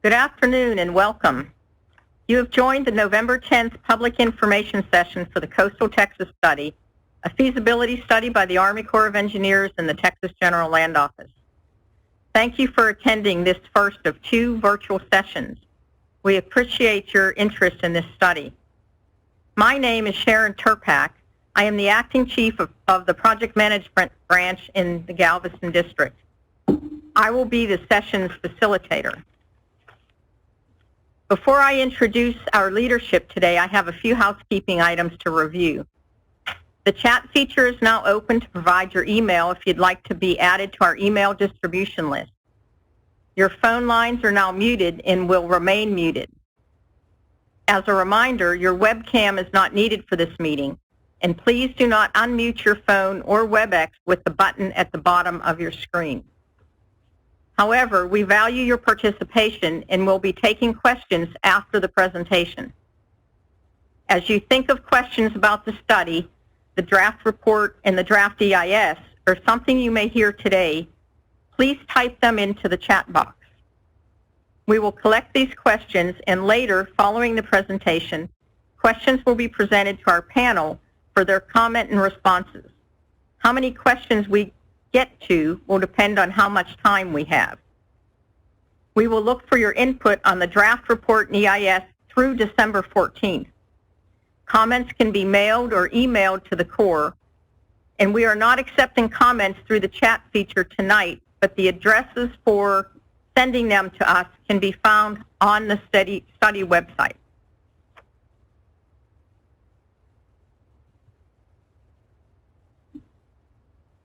Good afternoon and welcome. You have joined the November 10th public information session for the Coastal Texas Study, a feasibility study by the Army Corps of Engineers and the Texas General Land Office. Thank you for attending this first of two virtual sessions. We appreciate your interest in this study. My name is Sharon Turpak. I am the acting chief of the project management branch in the Galveston district. I will be the session's facilitator. Before I introduce our leadership today, I have a few housekeeping items to review. The chat feature is now open to provide your email if you'd like to be added to our email distribution list. Your phone lines are now muted and will remain muted. As a reminder, your webcam is not needed for this meeting, and please do not unmute your phone or WebEx with the button at the bottom of your screen. However, we value your participation and will be taking questions after the presentation. As you think of questions about the study, the draft report, and the draft EIS, or something you may hear today, please type them into the chat box. We will collect these questions, and later, following the presentation, questions will be presented to our panel for their comment and responses. How many questions we get to will depend on how much time we have. We will look for your input on the draft report and EIS through December 14th. Comments can be mailed or emailed to the Corps, and we are not accepting comments through the chat feature tonight, but the addresses for sending them to us can be found on the study website.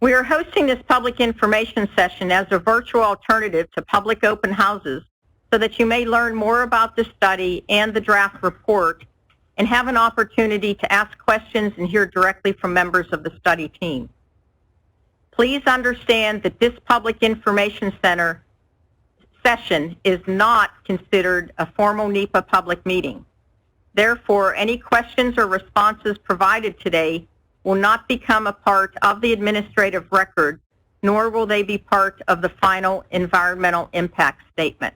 We are hosting this public information session as a virtual alternative to public open houses so that you may learn more about the study and the draft report and have an opportunity to ask questions and hear directly from members of the study team. Please understand that this public information center session is not considered a formal NEPA public meeting. Therefore, any questions or responses provided today will not become a part of the administrative record, nor will they be part of the final environmental impact statement.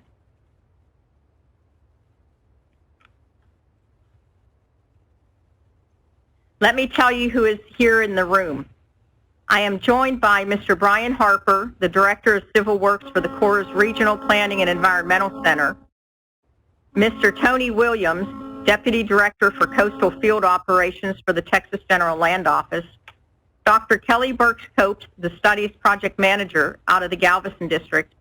Let me tell you who is here in the room. I am joined by Mr. Brian Harper, the Director of Civil Works for the Corps' Regional Planning and Environmental Center, Mr. Tony Williams, Deputy Director for Coastal Field Operations for the Texas General Land Office, Dr. Kelly Burks-Copes, the Studies Project Manager out of the Galveston District,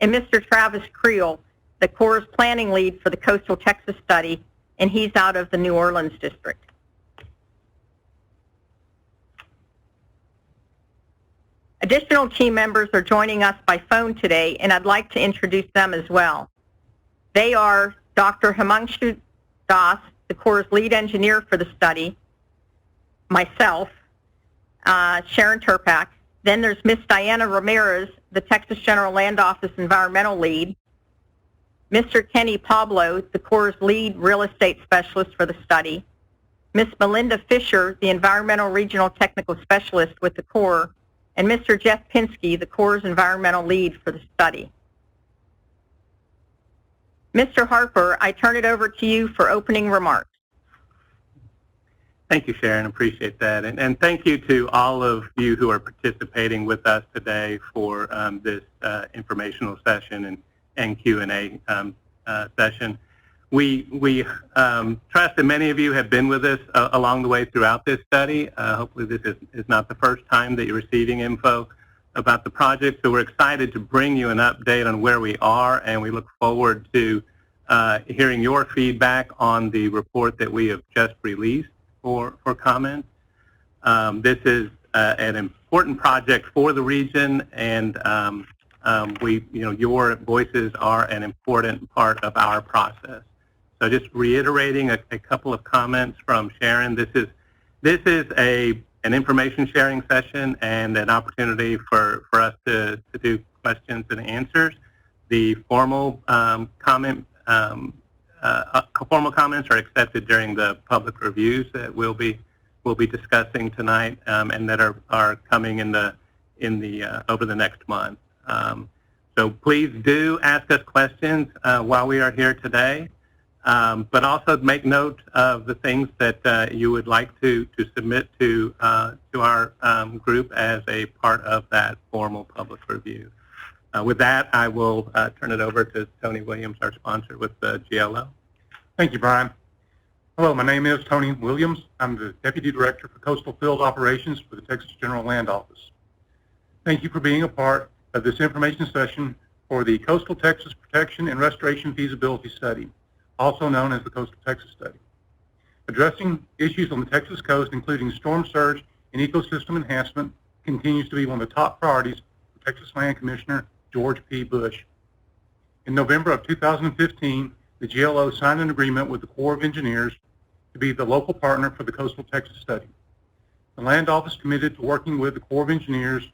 and Mr. Travis Creel, the Corps' Planning Lead for the Coastal Texas Study, and he's out of the New Orleans District. Additional team members are joining us by phone today, and I'd like to introduce them as well. They are Dr. Himanshu Das, the Corps' lead engineer for the study, myself, Sharon Turpak. Then there's Miss Diana Ramirez, the Texas General Land Office environmental lead, Mr. Kenny Pablo, the Corps' lead real estate specialist for the study, Miss Melinda Fisher, the environmental regional technical specialist with the Corps, and Mr. Jeff Pinsky, the Corps' environmental lead for the study. Mr. Harper, I turn it over to you for opening remarks. Thank you, Sharon. Appreciate that. And thank you to all of you who are participating with us today for this informational session and Q&A session. We trust that many of you have been with us along the way throughout this study. Hopefully this is not the first time that you're receiving info about the project, so we're excited to bring you an update on where we are, and we look forward to hearing your feedback on the report that we have just released for comments. This is an important project for the region, and your voices are an important part of our process. So just reiterating a couple of comments from Sharon, this is an information sharing session and an opportunity for us to do questions and answers. The formal comments are accepted during the public reviews that we'll be discussing tonight, and that are coming over the next month. So please do ask us questions while we are here today, but also make note of the things that you would like to submit to our group as a part of that formal public review. With that, I will turn it over to Tony Williams, our sponsor with the GLO. Thank you, Brian. Hello, my name is Tony Williams. I'm the Deputy Director for Coastal Field Operations for the Texas General Land Office. Thank you for being a part of this information session for the Coastal Texas Protection and Restoration Feasibility Study, also known as the Coastal Texas Study. Addressing issues on the Texas coast, including storm surge and ecosystem enhancement, continues to be one of the top priorities for Texas Land Commissioner George P. Bush. In November of 2015, the GLO signed an agreement with the Corps of Engineers to be the local partner for the Coastal Texas Study. The Land Office committed to working with the Corps of Engineers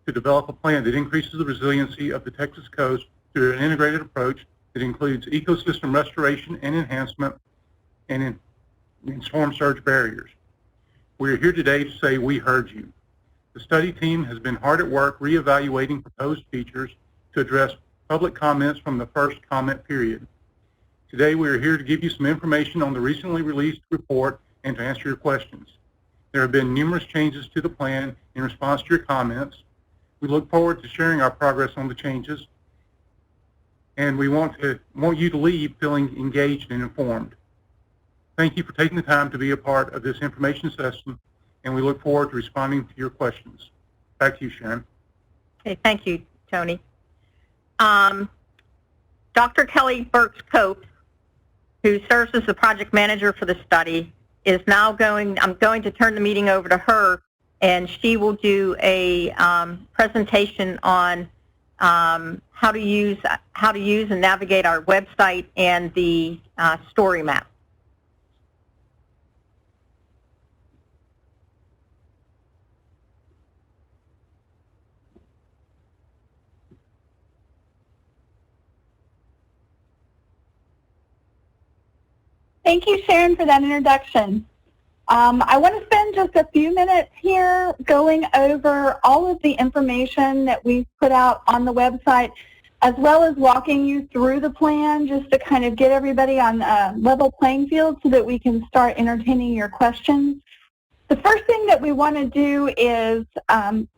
to develop a plan that increases the resiliency of the Texas coast through an integrated approach that includes ecosystem restoration and enhancement and in storm surge barriers. We are here today to say we heard you. The study team has been hard at work reevaluating proposed features to address public comments from the first comment period. Today we are here to give you some information on the recently released report and to answer your questions. There have been numerous changes to the plan in response to your comments. We look forward to sharing our progress on the changes, and we want you to leave feeling engaged and informed. Thank you for taking the time to be a part of this information session, and we look forward to responding to your questions. Back to you, Sharon. Okay, thank you, Tony. Dr. Kelly Burks-Cope, who serves as the project manager for the study, is now I'm going to turn the meeting over to her, and she will do a presentation on how to use and navigate our website and the story map. Thank you, Sharon, for that introduction. I want to spend just a few minutes here going over all of the information that we've put out on the website, as well as walking you through the plan just to kind of get everybody on a level playing field so that we can start entertaining your questions. The first thing that we want to do is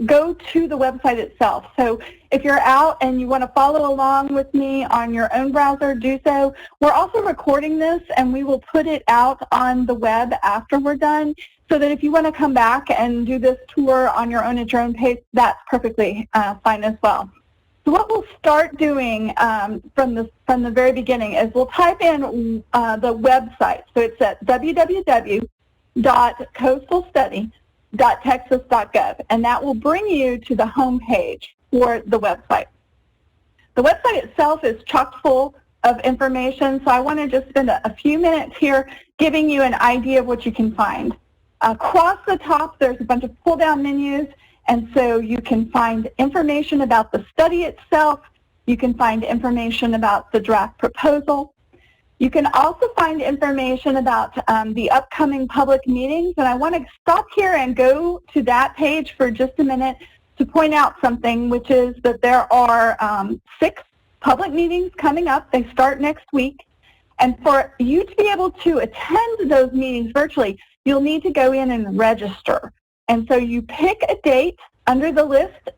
go to the website itself. So if you're out and you want to follow along with me on your own browser, do so. We're also recording this, and we will put it out on the web after we're done, so that if you want to come back and do this tour on your own at your own pace, that's perfectly fine as well. So what we'll start doing from the very beginning is we'll type in the website. So it's at www.coastalstudy.texas.gov, and that will bring you to the home page for the website. The website itself is chock full of information, so I want to just spend a few minutes here giving you an idea of what you can find. Across the top, there's a bunch of pull-down menus, and so you can find information about the study itself. You can find information about the draft proposal. You can also find information about the upcoming public meetings, and I want to stop here and go to that page for just a minute to point out something, which is that there are 6 public meetings coming up. They start next week, and for you to be able to attend those meetings virtually, you'll need to go in and register. And so you pick a date under the list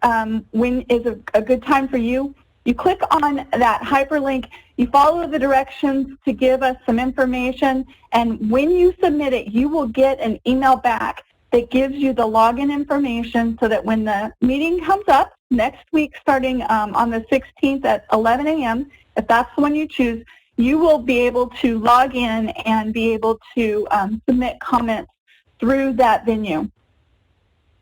when is a good time for you. You click on that hyperlink, you follow the directions to give us some information, and when you submit it, you will get an email back that gives you the login information so that when the meeting comes up next week starting on the 16th at 11 a.m., if that's the one you choose, you will be able to log in and be able to submit comments through that venue.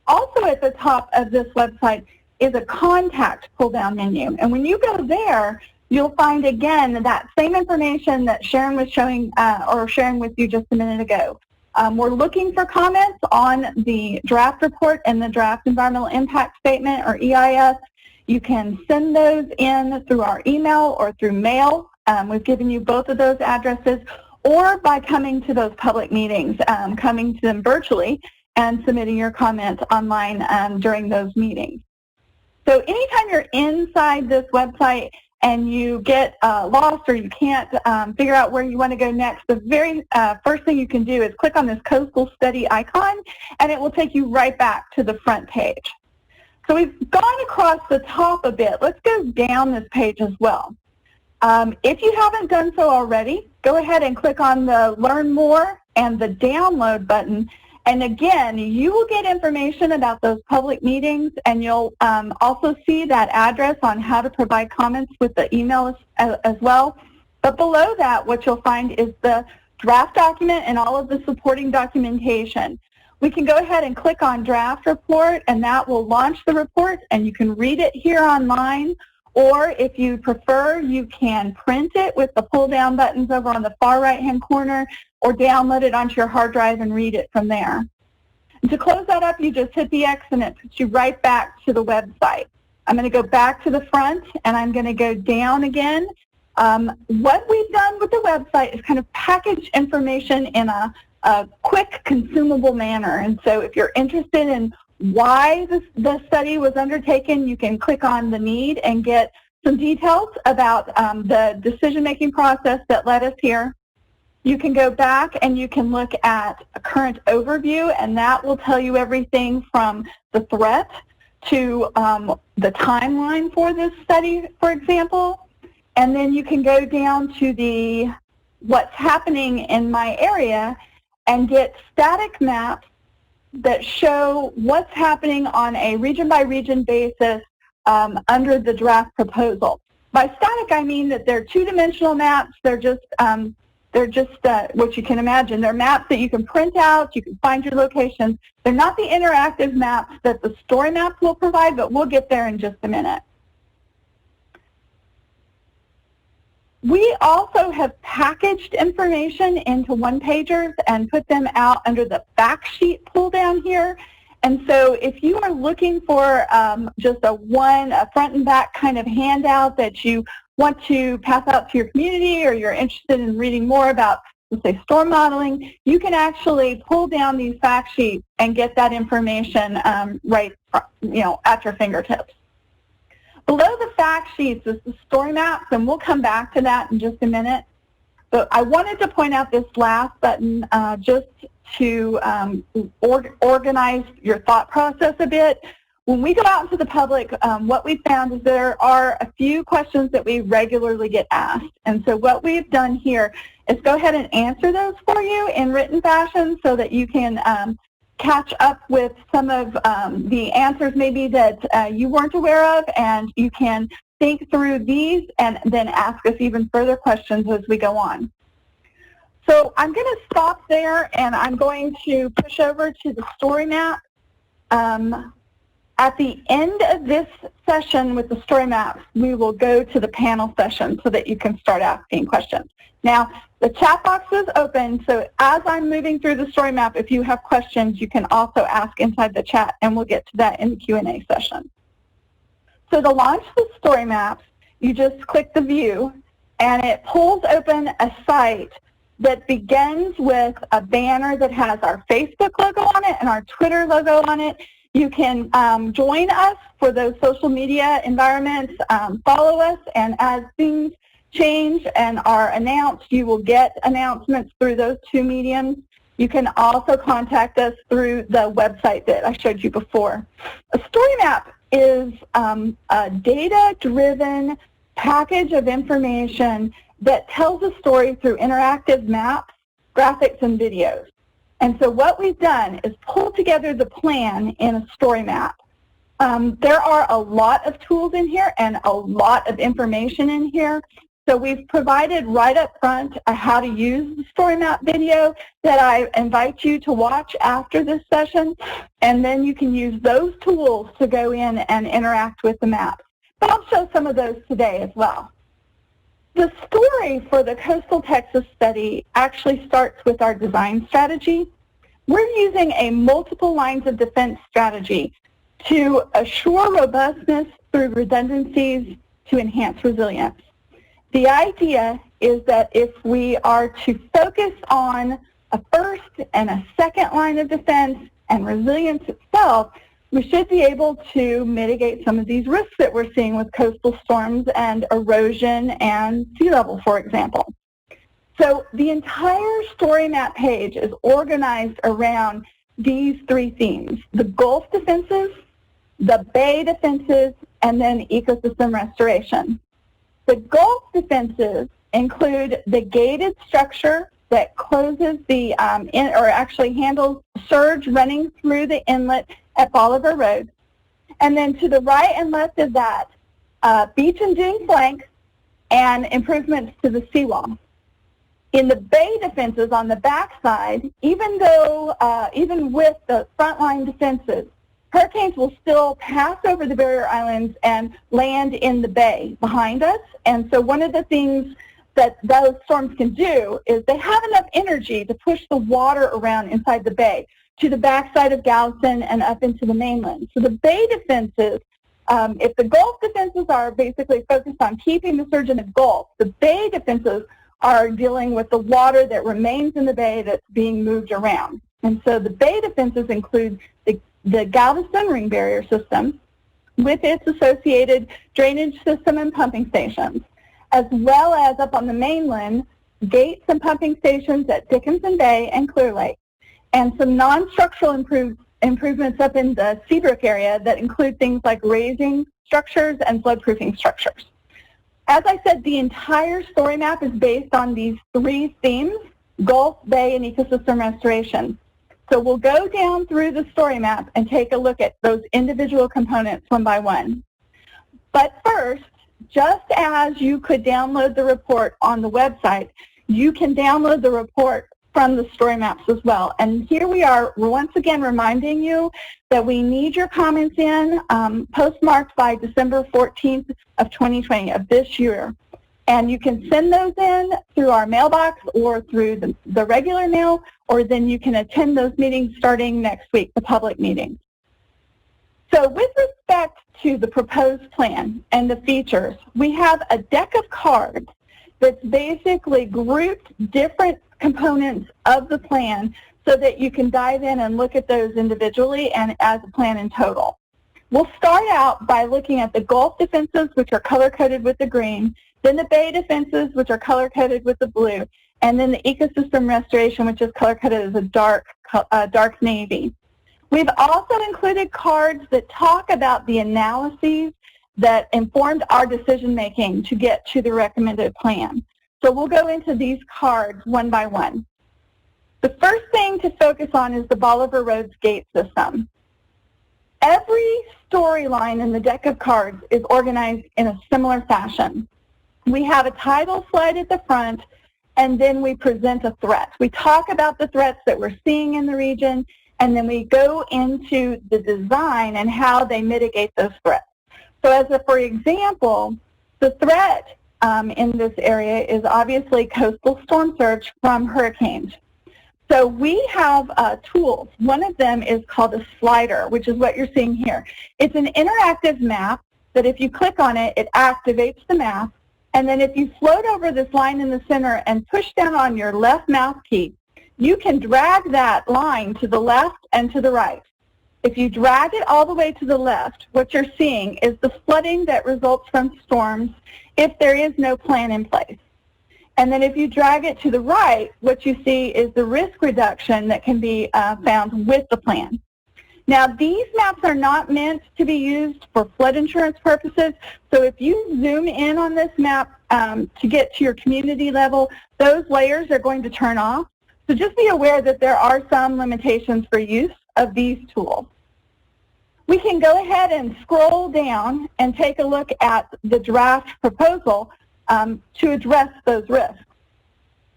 Also at the top of this website is a contact pull-down menu. And when you go there, you'll find again that same information that Sharon was showing or sharing with you just a minute ago. We're looking for comments on the draft report and the draft environmental impact statement, or EIS. You can send those in through our email or through mail. We've given you both of those addresses, or by coming to those public meetings, coming to them virtually and submitting your comments online during those meetings. So anytime you're inside this website and you get lost or you can't figure out where you want to go next, the very first thing you can do is click on this coastal study icon, and it will take you right back to the front page. So we've gone across the top a bit. Let's go down this page as well. If you haven't done so already, go ahead and click on the Learn More and the Download button. And again, you will get information about those public meetings, and you'll also see that address on how to provide comments with the email as well. But below that, what you'll find is the draft document and all of the supporting documentation. We can go ahead and click on Draft Report, and that will launch the report, and you can read it here online. Or if you prefer, you can print it with the pull-down buttons over on the far right-hand corner, or download it onto your hard drive and read it from there. And to close that up, you just hit the X and it puts you right back to the website. I'm going to go back to the front, and I'm going to go down again. What we've done with the website is kind of package information in a quick, consumable manner. And so if you're interested in why the study was undertaken, you can click on the need and get some details about the decision-making process that led us here. You can go back and you can look at a current overview, and that will tell you everything from the threat to the timeline for this study, for example. And then you can go down to the what's happening in my area and get static maps that show what's happening on a region-by-region basis under the draft proposal. By static, I mean that they're two-dimensional maps. They're just what you can imagine. They're maps that you can print out. You can find your locations. They're not the interactive maps that the story maps will provide, but we'll get there in just a minute. We also have packaged information into one-pagers and put them out under the fact sheet pull down here. And so if you are looking for just a front and back kind of handout that you want to pass out to your community, or you're interested in reading more about, let's say, storm modeling, you can actually pull down these fact sheets and get that information right, at your fingertips. Below the fact sheets is the story maps, and we'll come back to that in just a minute. But I wanted to point out this last button just to organize your thought process a bit. When we go out into the public, what we found is there are a few questions that we regularly get asked. And so what we've done here is go ahead and answer those for you in written fashion so that you can catch up with some of the answers maybe that you weren't aware of, and you can think through these and then ask us even further questions as we go on. So I'm going to stop there, and I'm going to push over to the story map. At the end of this session with the story maps, we will go to the panel session so that you can start asking questions. Now, the chat box is open, so as I'm moving through the story map, if you have questions, you can also ask inside the chat, and we'll get to that in the Q&A session. So to launch the story maps, you just click the view, and it pulls open a site that begins with a banner that has our Facebook logo on it and our Twitter logo on it. You can join us for those social media environments, follow us, and as things change and are announced, you will get announcements through those two mediums. You can also contact us through the website that I showed you before. A story map is a data-driven package of information that tells a story through interactive maps, graphics, and videos. And so what we've done is pull together the plan in a story map. There are a lot of tools in here and a lot of information in here. So we've provided right up front how to use the story map video that I invite you to watch after this session. And then you can use those tools to go in and interact with the map. But I'll show some of those today as well. The story for the Coastal Texas study actually starts with our design strategy. We're using a multiple lines of defense strategy to assure robustness through redundancies to enhance resilience. The idea is that if we are to focus on a first and a second line of defense and resilience itself, we should be able to mitigate some of these risks that we're seeing with coastal storms and erosion and sea level, for example. So the entire story map page is organized around these three themes: the Gulf defenses, the Bay defenses, and then ecosystem restoration. The Gulf defenses include the gated structure that closes the, or actually handles surge running through the inlet at Bolivar Road. And then to the right and left of that, beach and dune flanks and improvements to the seawall. In the Bay defenses on the backside, even with the frontline defenses, hurricanes will still pass over the barrier islands and land in the bay behind us. And so one of the things that those storms can do is they have enough energy to push the water around inside the bay to the backside of Galveston and up into the mainland. So the Bay defenses, if the Gulf defenses are basically focused on keeping the surge in the Gulf, the Bay defenses are dealing with the water that remains in the bay that's being moved around. And so the Bay defenses include the Galveston ring barrier system with its associated drainage system and pumping stations, as well as up on the mainland, gates and pumping stations at Dickinson Bay and Clear Lake, and some non-structural improvements up in the Seabrook area that include things like raising structures and floodproofing structures. As I said, the entire story map is based on these three themes: Gulf, Bay, and ecosystem restoration. So we'll go down through the story map and take a look at those individual components one by one. But first, just as you could download the report on the website, you can download the report from the story maps as well. And here we are once again reminding you that we need your comments in postmarked by December 14th of 2020 of this year. And you can send those in through our mailbox or through the regular mail, or then you can attend those meetings starting next week, the public meetings. So with respect to the proposed plan and the features, we have a deck of cards that's basically grouped different components of the plan so that you can dive in and look at those individually and as a plan in total. We'll start out by looking at the Gulf defenses, which are color-coded with the green, then the Bay defenses, which are color-coded with the blue, and then the ecosystem restoration, which is color-coded as a dark navy. We've also included cards that talk about the analyses that informed our decision-making to get to the recommended plan. So we'll go into these cards one by one. The first thing to focus on is the Bolivar Road's gate system. Every storyline in the deck of cards is organized in a similar fashion. We have a title slide at the front, and then we present a threat. We talk about the threats that we're seeing in the region, and then we go into the design and how they mitigate those threats. So as a, for example, the threat in this area is obviously coastal storm surge from hurricanes. So we have tools. One of them is called a slider, which is what you're seeing here. It's an interactive map that if you click on it, it activates the map. And then if you float over this line in the center and push down on your left mouse key, you can drag that line to the left and to the right. If you drag it all the way to the left, what you're seeing is the flooding that results from storms if there is no plan in place. And then if you drag it to the right, what you see is the risk reduction that can be found with the plan. Now, these maps are not meant to be used for flood insurance purposes, so if you zoom in on this map to get to your community level, those layers are going to turn off. So just be aware that there are some limitations for use of these tools. We can go ahead and scroll down and take a look at the draft proposal to address those risks.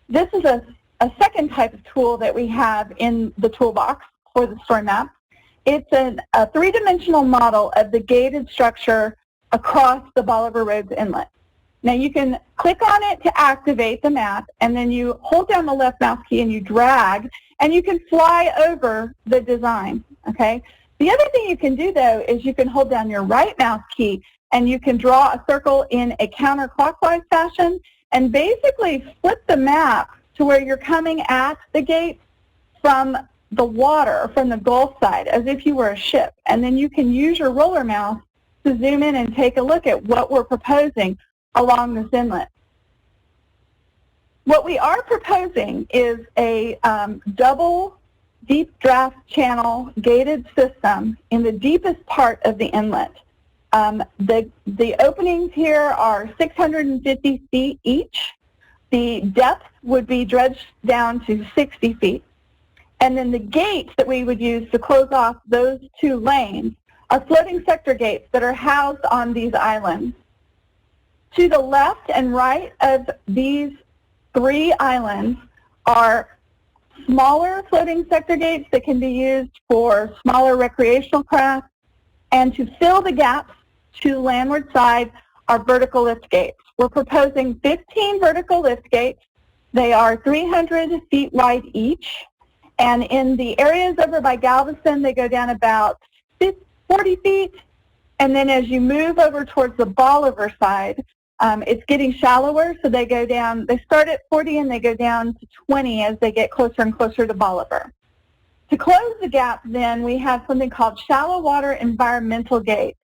This is a second type of tool that we have in the toolbox for the story map. It's a three-dimensional model of the gated structure across the Bolivar Road's inlet. Now you can click on it to activate the map, and then you hold down the left mouse key and you drag, and you can fly over the design, okay? The other thing you can do, though, is you can hold down your right mouse key and you can draw a circle in a counterclockwise fashion and basically flip the map to where you're coming at the gate from the water from the Gulf side as if you were a ship, and then you can use your roller mouse to zoom in and take a look at what we're proposing along this inlet. What we are proposing is a double deep draft channel gated system in the deepest part of the inlet. The openings here are 650 feet each. The depth would be dredged down to 60 feet. And then the gates that we would use to close off those two lanes are floating sector gates that are housed on these islands. To the left and right of these three islands are smaller floating sector gates that can be used for smaller recreational craft, and to fill the gaps to the landward side are vertical lift gates. We're proposing 15 vertical lift gates. They are 300 feet wide each, and in the areas over by Galveston, they go down about 40 feet, and then as you move over towards the Bolivar side, it's getting shallower, so they go down, they start at 40 and they go down to 20 as they get closer and closer to Bolivar. To close the gap, then, we have something called shallow water environmental gates.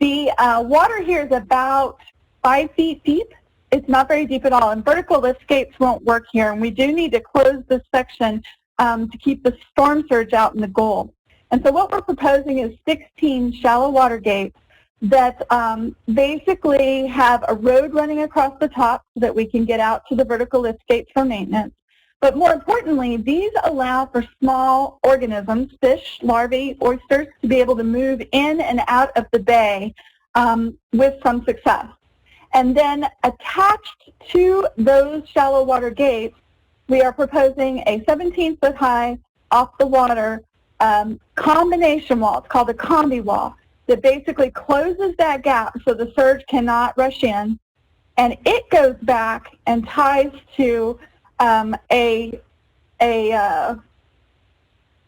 The water here is about 5 feet deep. It's not very deep at all, and vertical lift gates won't work here, and we do need to close this section to keep the storm surge out in the Gulf. And so what we're proposing is 16 shallow water gates that basically have a road running across the top so that we can get out to the vertical lift gates for maintenance. But more importantly, these allow for small organisms, fish, larvae, oysters, to be able to move in and out of the bay with some success. And then attached to those shallow water gates, we are proposing a 17-foot high off the water combination wall. It's called a combi wall, that basically closes that gap so the surge cannot rush in, and it goes back and ties to a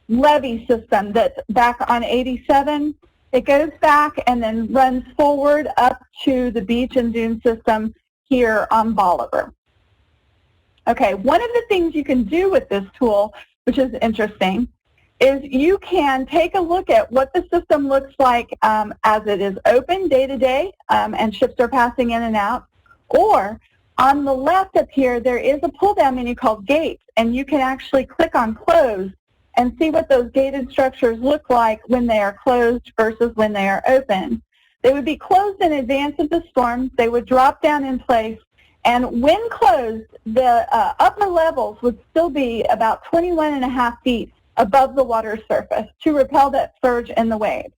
levee system that's back on 87. It goes back and then runs forward up to the beach and dune system here on Bolivar. Okay, one of the things you can do with this tool, which is interesting, is you can take a look at what the system looks like as it is open day to day and ships are passing in and out. Or on the left up here, there is a pull-down menu called Gates, and you can actually click on Close and see what those gated structures look like when they are closed versus when they are open. They would be closed in advance of the storm. They would drop down in place, and when closed, the upper levels would still be about 21.5 feet above the water surface to repel that surge in the waves.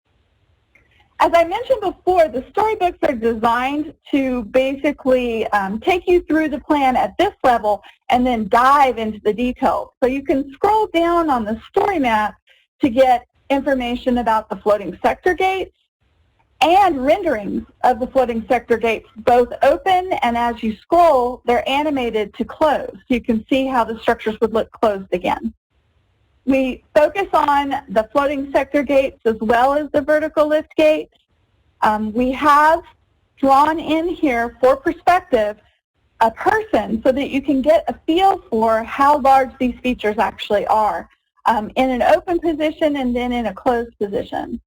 As I mentioned before, the storybooks are designed to basically take you through the plan at this level and then dive into the details. So you can scroll down on the story map to get information about the floating sector gates and renderings of the floating sector gates, both open, and as you scroll, they're animated to close. So you can see how the structures would look closed again. We focus on the floating sector gates as well as the vertical lift gates. We have drawn in here for perspective a person so that you can get a feel for how large these features actually are in an open position and then in a closed position.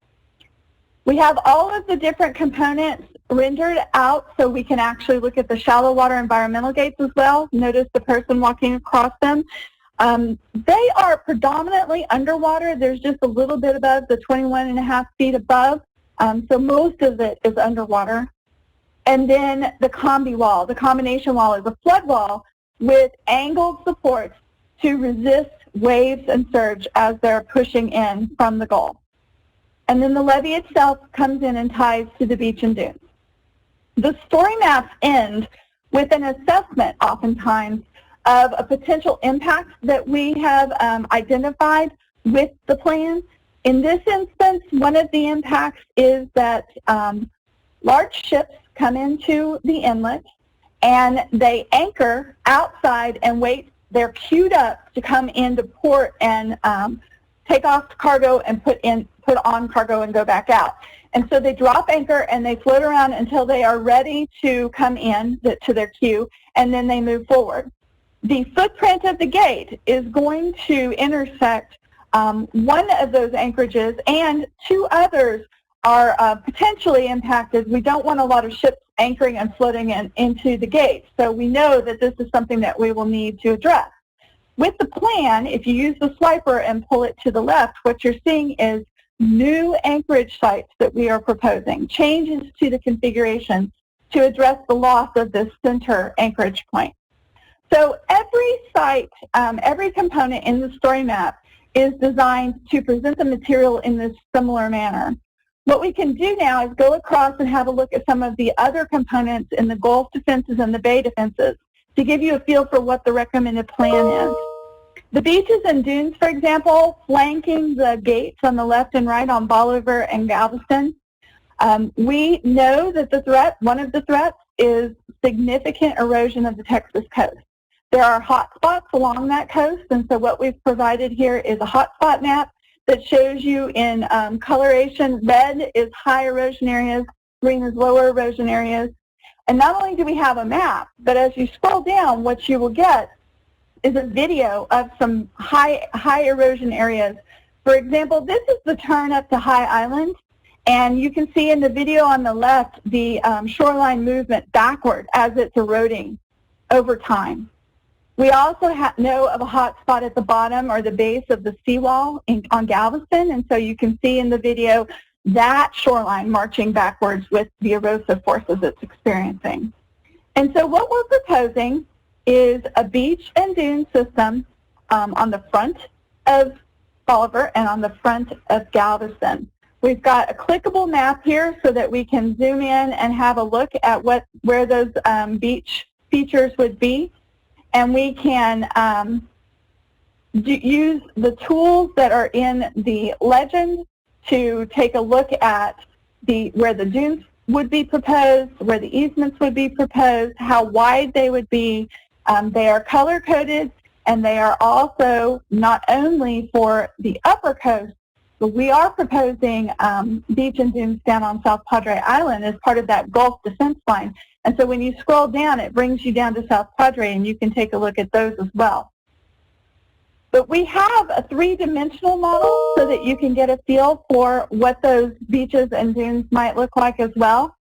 We have all of the different components rendered out so we can actually look at the shallow water environmental gates as well. Notice the person walking across them. They are predominantly underwater. There's just a little bit above the 21.5 feet above, so most of it is underwater. And then the combi wall, the combination wall, is a flood wall with angled supports to resist waves and surge as they're pushing in from the Gulf. And then the levee itself comes in and ties to the beach and dunes. The story maps end with an assessment, oftentimes, of a potential impact that we have identified with the plan. In this instance, one of the impacts is that large ships come into the inlet and they anchor outside and wait. They're queued up to come into port and take off cargo and put on cargo and go back out. And so they drop anchor and they float around until they are ready to come in to their queue, and then they move forward. The footprint of the gate is going to intersect one of those anchorages, and 2 others are potentially impacted. We don't want a lot of ships anchoring and floating into the gate, so we know that this is something that we will need to address. With the plan, if you use the swiper and pull it to the left, what you're seeing is new anchorage sites that we are proposing, changes to the configuration to address the loss of this center anchorage point. So every site, every component in the story map is designed to present the material in this similar manner. What we can do now is go across and have a look at some of the other components in the Gulf defenses and the Bay defenses to give you a feel for what the recommended plan is. The beaches and dunes, for example, flanking the gates on the left and right on Bolivar and Galveston, we know that one of the threats is significant erosion of the Texas coast. There are hot spots along that coast, and so what we've provided here is a hotspot map that shows you in coloration. Red is high erosion areas, green is lower erosion areas. And not only do we have a map, but as you scroll down, what you will get is a video of some high erosion areas. For example, this is the turn up to High Island, and you can see in the video on the left the shoreline movement backward as it's eroding over time. We also know of a hot spot at the bottom or the base of the seawall on Galveston, and so you can see in the video that shoreline marching backwards with the erosive forces it's experiencing. And so what we're proposing is a beach and dune system on the front of Bolivar and on the front of Galveston. We've got a clickable map here so that we can zoom in and have a look at where those beach features would be. And we can use the tools that are in the legend to take a look at where the dunes would be proposed, where the easements would be proposed, how wide they would be. They are color-coded, and they are also not only for the upper coast, but we are proposing beach and dunes down on South Padre Island as part of that Gulf defense line. And so when you scroll down, it brings you down to South Padre, and you can take a look at those as well. But we have a 3-dimensional model so that you can get a feel for what those beaches and dunes might look like as well.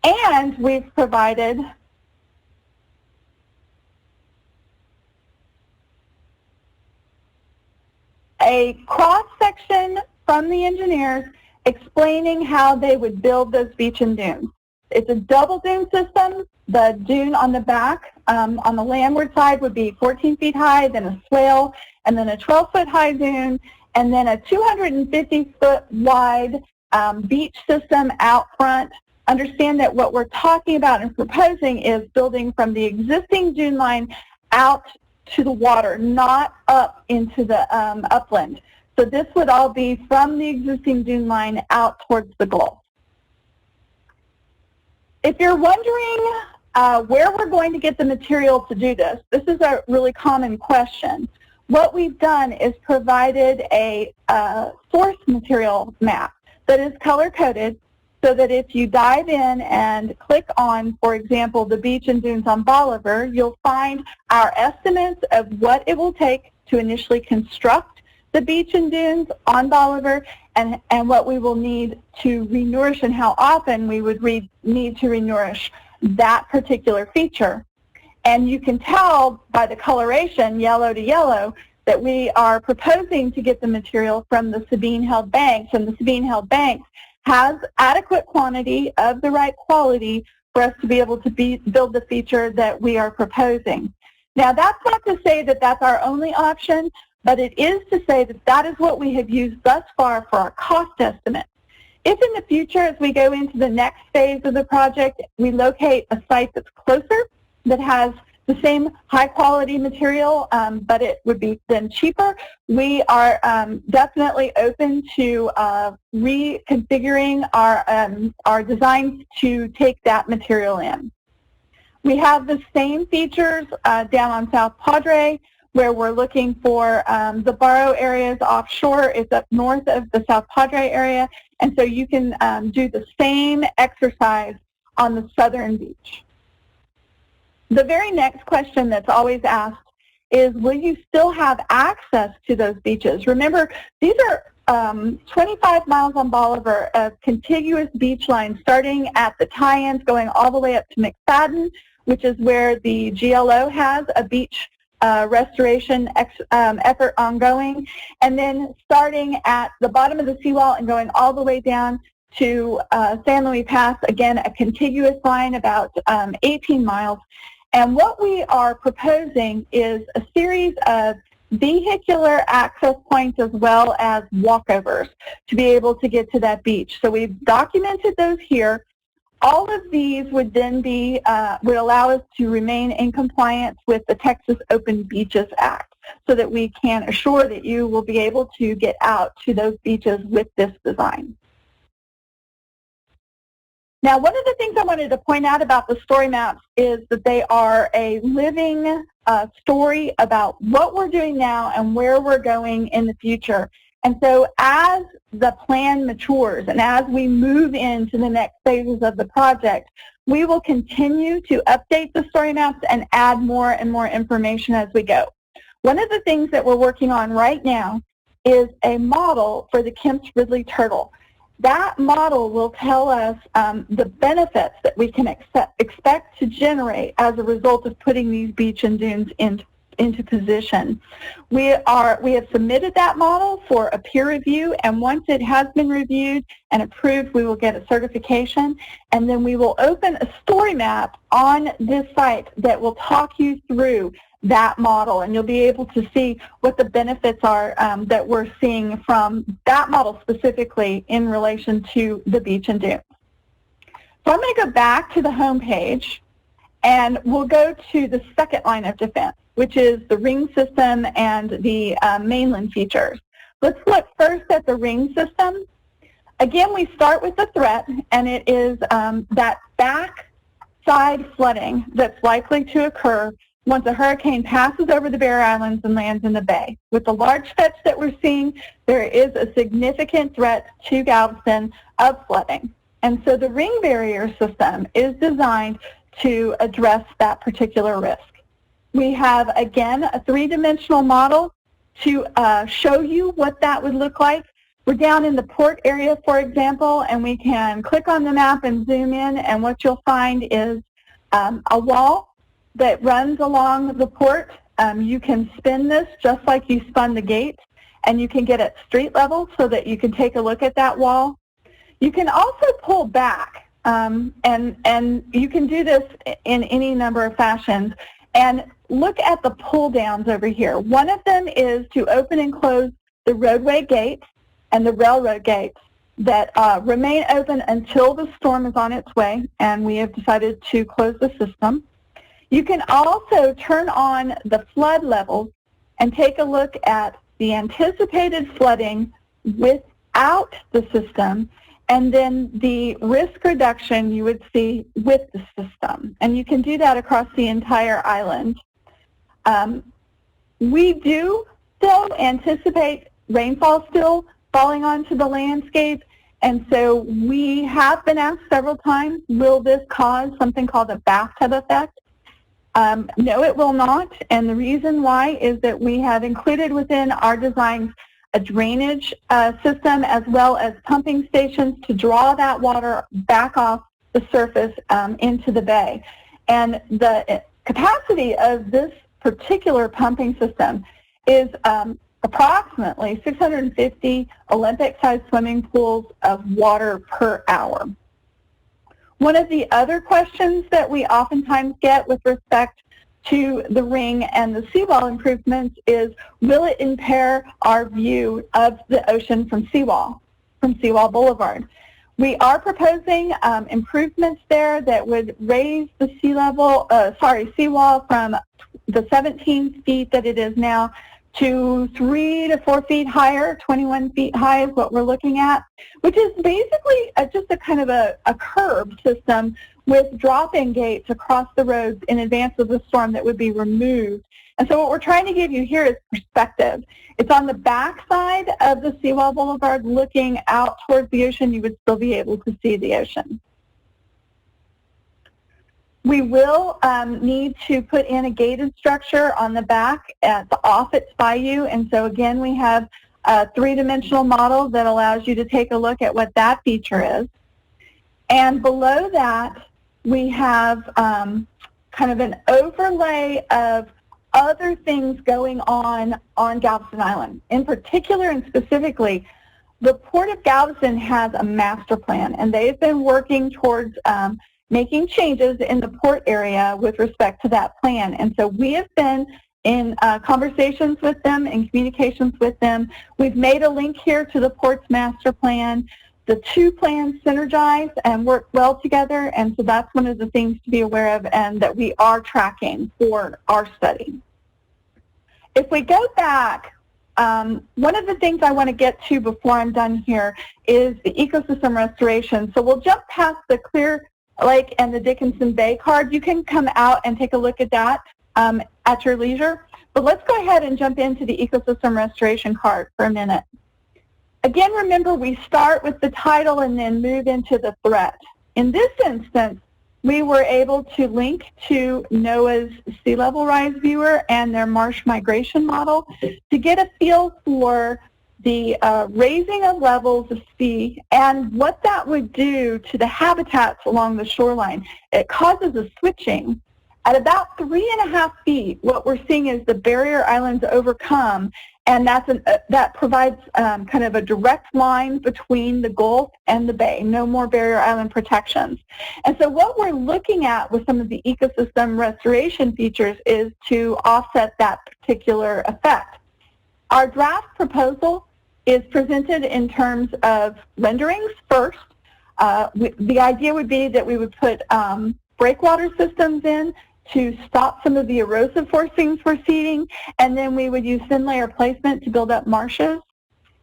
And we've provided a cross-section from the engineers explaining how they would build those beach and dunes. It's a double dune system. The dune on the back, on the landward side, would be 14 feet high, then a swale, and then a 12-foot high dune, and then a 250-foot wide beach system out front. Understand that what we're talking about and proposing is building from the existing dune line out to the water, not up into the upland. So this would all be from the existing dune line out towards the Gulf. If you're wondering where we're going to get the material to do this, this is a really common question. What we've done is provided a source material map that is color-coded so that if you dive in and click on, for example, the beach and dunes on Bolivar, you'll find our estimates of what it will take to initially construct the beach and dunes on Bolivar and what we will need to renourish and how often we would need to renourish that particular feature. And you can tell by the coloration, yellow to yellow, that we are proposing to get the material from the Sabine-held banks, and the Sabine-held banks has adequate quantity of the right quality for us to be able to build the feature that we are proposing. Now, that's not to say that that's our only option, but it is to say that that is what we have used thus far for our cost estimate. If in the future, as we go into the next phase of the project, we locate a site that's closer, that has the same high-quality material, but it would be then cheaper, we are definitely open to reconfiguring our designs to take that material in. We have the same features down on South Padre, where we're looking for the Barrow areas offshore. It's up north of the South Padre area, and so you can do the same exercise on the southern beach. The very next question that's always asked is, will you still have access to those beaches? Remember, these are 25 miles on Bolivar of contiguous beach lines starting at the tie-ins going all the way up to McFadden, which is where the GLO has a beach restoration effort ongoing, and then starting at the bottom of the seawall and going all the way down to San Luis Pass, again, a contiguous line about 18 miles. And what we are proposing is a series of vehicular access points as well as walkovers to be able to get to that beach. So we've documented those here. All of these would then be, would allow us to remain in compliance with the Texas Open Beaches Act so that we can assure that you will be able to get out to those beaches with this design. Now, one of the things I wanted to point out about the story maps is that they are a living story about what we're doing now and where we're going in the future. And so as the plan matures and as we move into the next phases of the project, we will continue to update the story maps and add more and more information as we go. One of the things that we're working on right now is a model for the Kemp's Ridley turtle. That model will tell us the benefits that we can expect to generate as a result of putting these beach and dunes into position. We have submitted that model for a peer review, and once it has been reviewed and approved, we will get a certification, and then we will open a story map on this site that will talk you through that model, and you'll be able to see what the benefits are that we're seeing from that model specifically in relation to the beach and dunes. So I'm going to go back to the home page, and we'll go to the second line of defense, which is the ring system and the mainland features. Let's look first at the ring system. Again, we start with the threat, and it is that backside flooding that's likely to occur once a hurricane passes over the Barrier Islands and lands in the bay. With the large fetch that we're seeing, there is a significant threat to Galveston of flooding. And so the ring barrier system is designed to address that particular risk. We have, again, a three-dimensional model to show you what that would look like. We're down in the port area, for example, and we can click on the map and zoom in, and what you'll find is a wall that runs along the port. You can spin this just like you spun the gate, and you can get at street level so that you can take a look at that wall. You can also pull back, and you can do this in any number of fashions. And look at the pull downs over here. One of them is to open and close the roadway gates and the railroad gates that remain open until the storm is on its way, and we have decided to close the system. You can also turn on the flood levels and take a look at the anticipated flooding without the system, and then the risk reduction you would see with the system. And you can do that across the entire island. We do still anticipate rainfall still falling onto the landscape, and so we have been asked several times, will this cause something called a bathtub effect? No, it will not, and the reason why is that we have included within our designs a drainage system as well as pumping stations to draw that water back off the surface into the bay. And the capacity of this particular pumping system is approximately 650 Olympic-sized swimming pools of water per hour. One of the other questions that we oftentimes get with respect to the ring and the seawall improvements is, will it impair our view of the ocean from Seawall Boulevard? We are proposing improvements there that would raise the seawall from the 17 feet that it is now to 3 to 4 feet higher. 21 feet high is what we're looking at, which is basically just a kind of a curb system with drop-in gates across the roads in advance of the storm that would be removed. And so what we're trying to give you here is perspective. It's on the back side of the Seawall Boulevard looking out towards the ocean. You would still be able to see the ocean. We will need to put in a gated structure on the back at the offits by you. And so again, we have a three-dimensional model that allows you to take a look at what that feature is. And below that, we have kind of an overlay of other things going on Galveston Island. In particular and specifically, the Port of Galveston has a master plan, and they've been working towards making changes in the port area with respect to that plan. And so we have been in conversations with them and communications with them. We've made a link here to the port's master plan. The two plans synergize and work well together, and so that's one of the things to be aware of and that we are tracking for our study. If we go back, one of the things I want to get to before I'm done here is the ecosystem restoration. So we'll jump past the Clear Lake and the Dickinson Bay card. You can come out and take a look at that at your leisure. But let's go ahead and jump into the ecosystem restoration card for a minute. Again, remember, we start with the title and then move into the threat. In this instance, we were able to link to NOAA's sea level rise viewer and their marsh migration model to get a feel for the raising of levels of sea and what that would do to the habitats along the shoreline. It causes a switching. At about 3.5 feet, what we're seeing is the barrier islands overcome, and that provides kind of a direct line between the Gulf and the Bay. No more barrier island protections. And so what we're looking at with some of the ecosystem restoration features is to offset that particular effect. Our draft proposal is presented in terms of renderings first. The idea would be that we would put breakwater systems in to stop some of the erosive forcings we're seeing, and then we would use thin layer placement to build up marshes.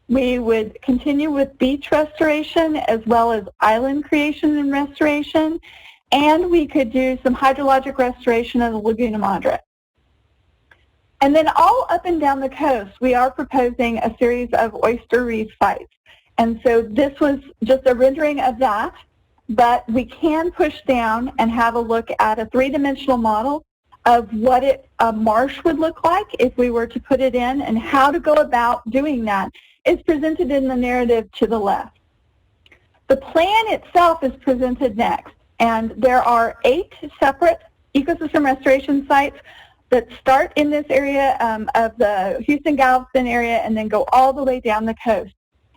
We would continue with beach restoration as well as island creation and restoration, and we could do some hydrologic restoration of the Laguna Madre. And then all up and down the coast, we are proposing a series of oyster reef sites. And so this was just a rendering of that. But we can push down and have a look at a three-dimensional model of what a marsh would look like if we were to put it in, and how to go about doing that is presented in the narrative to the left. The plan itself is presented next, and there are 8 separate ecosystem restoration sites that start in this area of the Houston-Galveston area and then go all the way down the coast.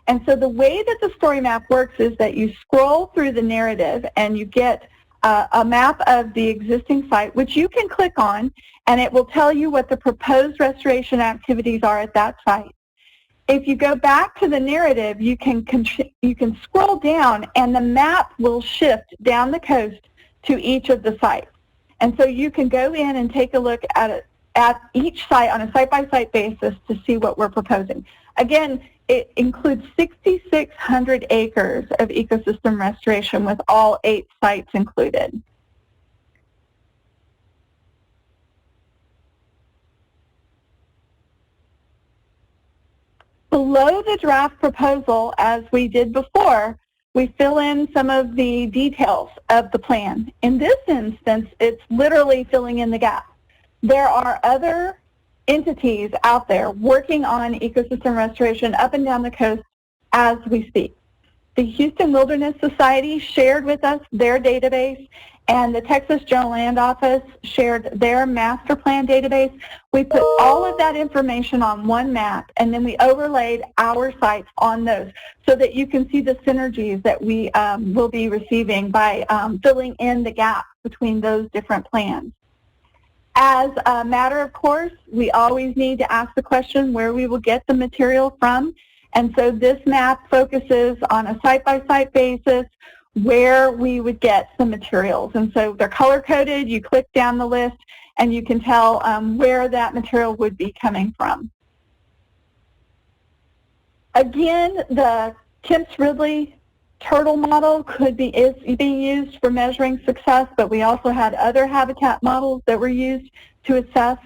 And so the way that the story map works is that you scroll through the narrative and you get a map of the existing site, which you can click on, and it will tell you what the proposed restoration activities are at that site. If you go back to the narrative, you can scroll down, and the map will shift down the coast to each of the sites. And so you can go in and take a look at each site on a site-by-site basis to see what we're proposing. Again, it includes 6,600 acres of ecosystem restoration with all 8 sites included. Below the draft proposal, as we did before, we fill in some of the details of the plan. In this instance, it's literally filling in the gap. There are other entities out there working on ecosystem restoration up and down the coast as we speak. The Houston Wilderness Society shared with us their database, and the Texas General Land Office shared their master plan database. We put all of that information on one map, and then we overlaid our sites on those so that you can see the synergies that we will be receiving by filling in the gap between those different plans. As a matter of course, we always need to ask the question where we will get the material from. And so this map focuses on a site-by-site basis where we would get some materials. And so they're color-coded. You click down the list, and you can tell where that material would be coming from. Again, the Kemp's-Ridley turtle model is being used for measuring success, but we also had other habitat models that were used to assess.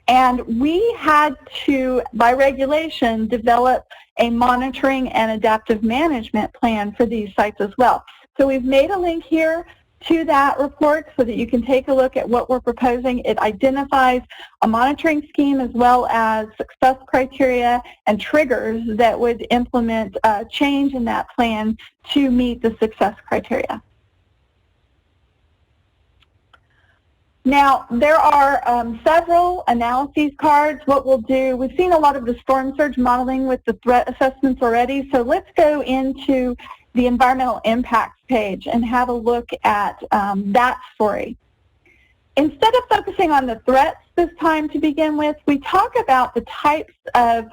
And we had to, by regulation, develop a monitoring and adaptive management plan for these sites as well. So we've made a link here to that report so that you can take a look at what we're proposing. It identifies a monitoring scheme as well as success criteria and triggers that would implement change in that plan to meet the success criteria. Now, there are several analyses cards. What we'll do, we've seen a lot of the storm surge modeling with the threat assessments already, so let's go into the environmental impacts page and have a look at that story. Instead of focusing on the threats this time to begin with, we talk about the types of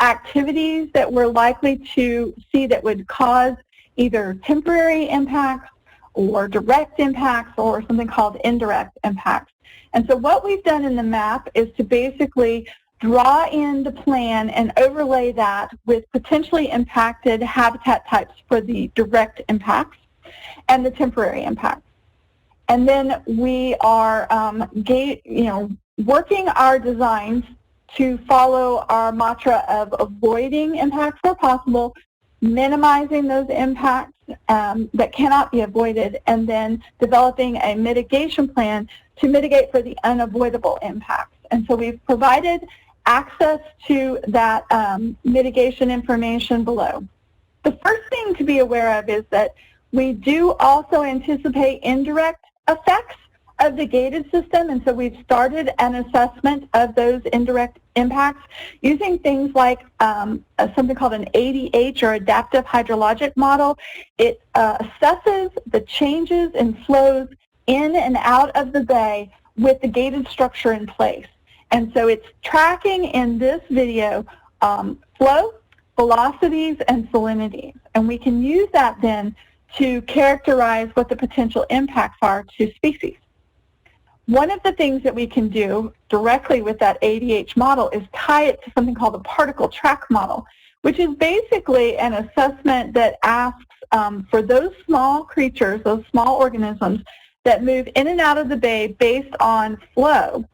activities that we're likely to see that would cause either temporary impacts or direct impacts or something called indirect impacts. And so what we've done in the map is to basically draw in the plan and overlay that with potentially impacted habitat types for the direct impacts and the temporary impacts. And then we are working our designs to follow our mantra of avoiding impacts where possible, minimizing those impacts that cannot be avoided, and then developing a mitigation plan to mitigate for the unavoidable impacts. And so we've provided access to that mitigation information below. The first thing to be aware of is that we do also anticipate indirect effects of the gated system, and so we've started an assessment of those indirect impacts using things like something called an ADH, or adaptive hydrologic model. It assesses the changes in flows in and out of the bay with the gated structure in place. And so it's tracking in this video flow, velocities, and salinities. And we can use that then to characterize what the potential impacts are to species. One of the things that we can do directly with that ADH model is tie it to something called a particle track model, which is basically an assessment that asks for those small creatures, those small organisms that move in and out of the bay based on flow,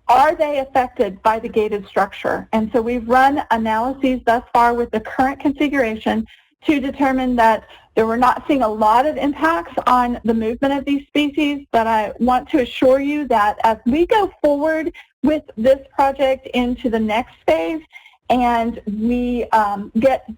are they affected by the gated structure? And so we've run analyses thus far with the current configuration to determine that we're not seeing a lot of impacts on the movement of these species, but I want to assure you that as we go forward with this project into the next phase and we get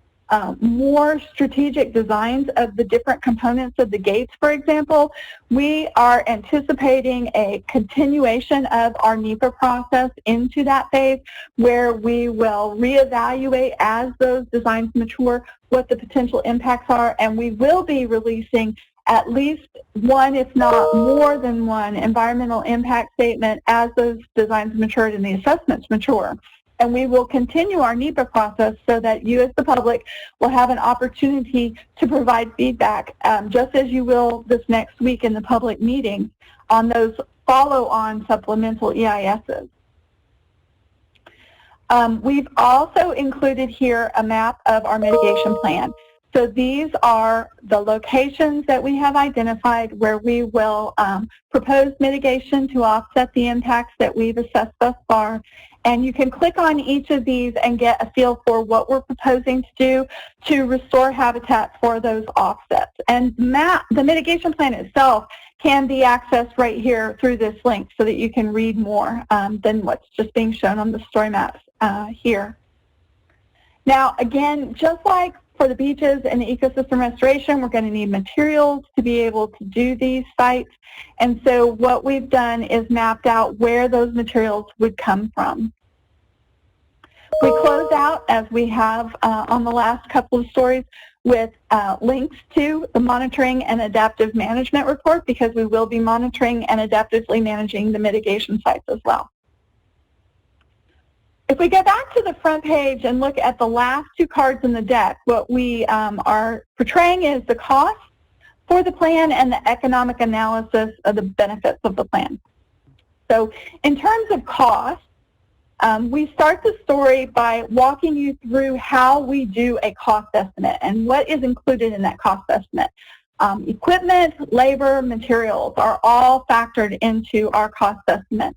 more strategic designs of the different components of the gates, for example, we are anticipating a continuation of our NEPA process into that phase where we will reevaluate as those designs mature what the potential impacts are, and we will be releasing at least one, if not more than one, environmental impact statement as those designs matured and the assessments mature. And we will continue our NEPA process so that you as the public will have an opportunity to provide feedback, just as you will this next week in the public meeting on those follow-on supplemental EISs. We've also included here a map of our mitigation plan. So these are the locations that we have identified where we will propose mitigation to offset the impacts that we've assessed thus far. And you can click on each of these and get a feel for what we're proposing to do to restore habitat for those offsets. And the mitigation plan itself can be accessed right here through this link so that you can read more than what's just being shown on the story maps here. Now, again, just like for the beaches and the ecosystem restoration, we're going to need materials to be able to do these sites. And so what we've done is mapped out where those materials would come from. We close out, as we have on the last couple of stories, with links to the monitoring and adaptive management report, because we will be monitoring and adaptively managing the mitigation sites as well. If we go back to the front page and look at the last two cards in the deck, what we are portraying is the cost for the plan and the economic analysis of the benefits of the plan. So in terms of cost, we start the story by walking you through how we do a cost estimate and what is included in that cost estimate. Equipment, labor, materials are all factored into our cost estimate.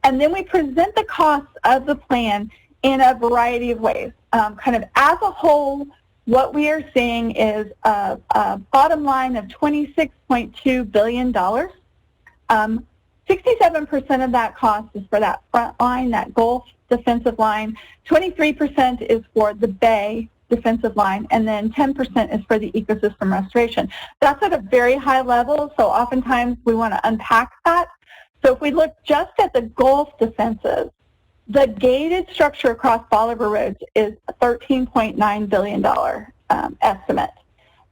And then we present the costs of the plan in a variety of ways, kind of as a whole what we are seeing is a bottom line of $26.2 billion. 67% of that cost is for that front line, that Gulf defensive line. 23% is for the Bay defensive line, and then 10% is for the ecosystem restoration. That's at a very high level, so oftentimes we want to unpack that. So if we look just at the Gulf defenses, the gated structure across Bolivar roads is a $13.9 billion estimate.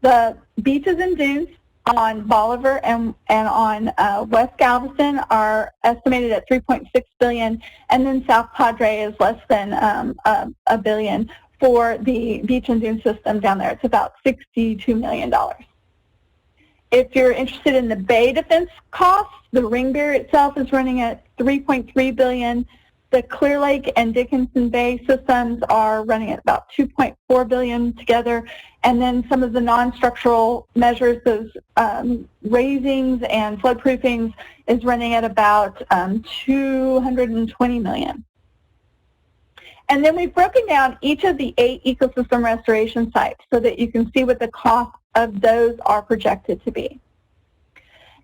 The beaches and dunes on Bolivar and on West Galveston are estimated at $3.6 billion, and then South Padre is less than $1 billion for the beach and dune system down there. It's about $62 million. If you're interested in the Bay defense costs, the Ring Bear itself is running at $3.3 billion. The Clear Lake and Dickinson Bay systems are running at about $2.4 billion together, and then some of the non-structural measures, those raisings and floodproofings, is running at about $220 million. And then we've broken down each of the 8 ecosystem restoration sites so that you can see what the cost of those are projected to be.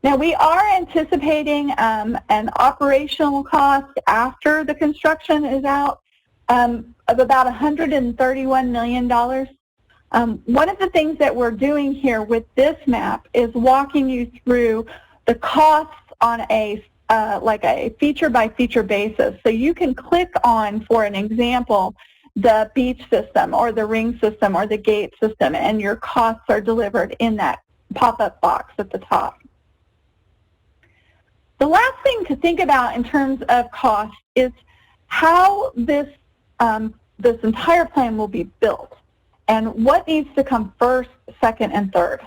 Now, we are anticipating an operational cost after the construction is out of about $131 million. One of the things that we're doing here with this map is walking you through the costs on a like a feature-by-feature basis. So you can click on, for an example, the beach system or the ring system or the gate system, and your costs are delivered in that pop-up box at the top. The last thing to think about in terms of cost is how this entire plan will be built and what needs to come first, second, and third.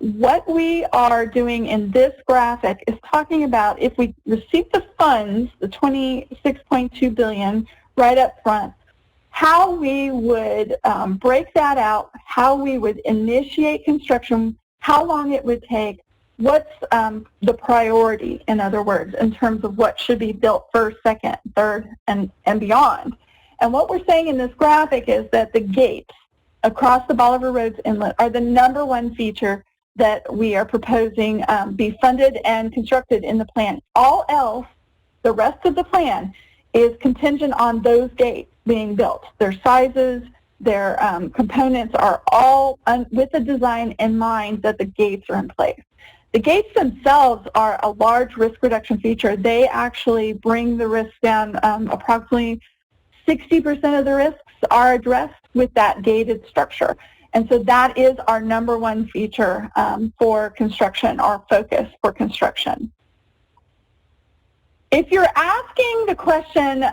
What we are doing in this graphic is talking about if we receive the funds, the $26.2 billion right up front, how we would break that out, how we would initiate construction, how long it would take, what's the priority, in other words, in terms of what should be built first, second, third, and beyond. And what we're saying in this graphic is that the gates across the Bolivar Roads Inlet are the #1 feature that we are proposing be funded and constructed in the plan. All else, the rest of the plan, is contingent on those gates being built. Their sizes, their components are all with the design in mind that the gates are in place. The gates themselves are a large risk reduction feature. They actually bring the risk down. Approximately 60% of the risks are addressed with that gated structure. And so that is our #1 feature for construction, our focus for construction. If you're asking the question,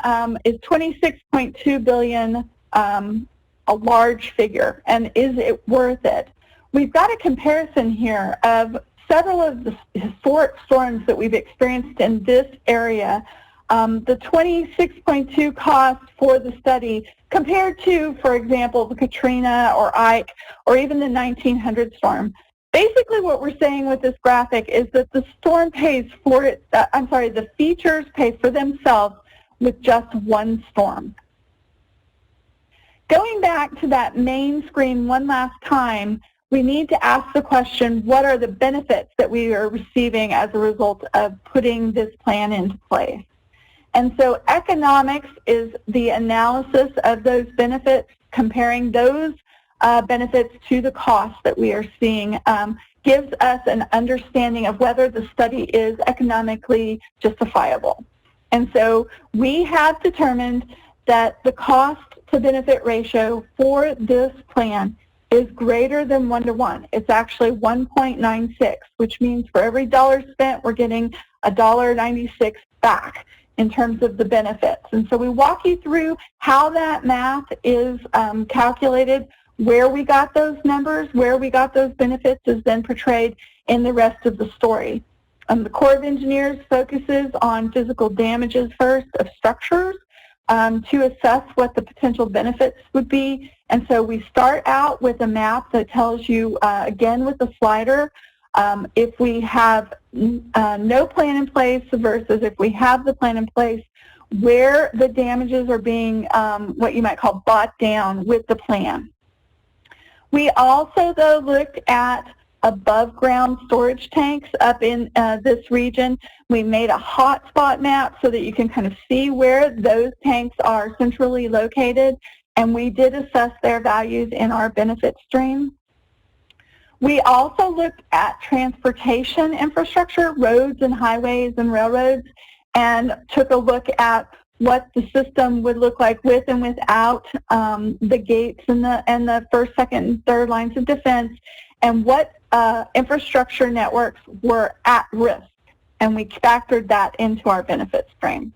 is $26.2 billion a large figure, and is it worth it? We've got a comparison here of several of the historic storms that we've experienced in this area. The $26.2 cost for the study compared to, for example, the Katrina or Ike or even the 1900 storm. Basically what we're saying with this graphic is that the storm pays for it, the features pay for themselves with just one storm. Going back to that main screen one last time, we need to ask the question, what are the benefits that we are receiving as a result of putting this plan into place? And so economics is the analysis of those benefits, comparing those benefits to the cost that we are seeing, gives us an understanding of whether the study is economically justifiable. And so we have determined that the cost to benefit ratio for this plan is greater than 1-to-1. It's actually 1.96, which means for every dollar spent, we're getting $1.96 back in terms of the benefits. And so we walk you through how that math is calculated, where we got those numbers, where we got those benefits is then portrayed in the rest of the story. The Corps of Engineers focuses on physical damages first of structures to assess what the potential benefits would be. And so we start out with a map that tells you, again with the slider, if we have no plan in place versus if we have the plan in place, where the damages are being what you might call bought down with the plan. We also, though, looked at above ground storage tanks up in this region. We made a hotspot map so that you can kind of see where those tanks are centrally located, and we did assess their values in our benefit stream. We also looked at transportation infrastructure, roads and highways and railroads, and took a look at what the system would look like with and without the gates and the first, second, and third lines of defense, and what infrastructure networks were at risk. And we factored that into our benefit stream.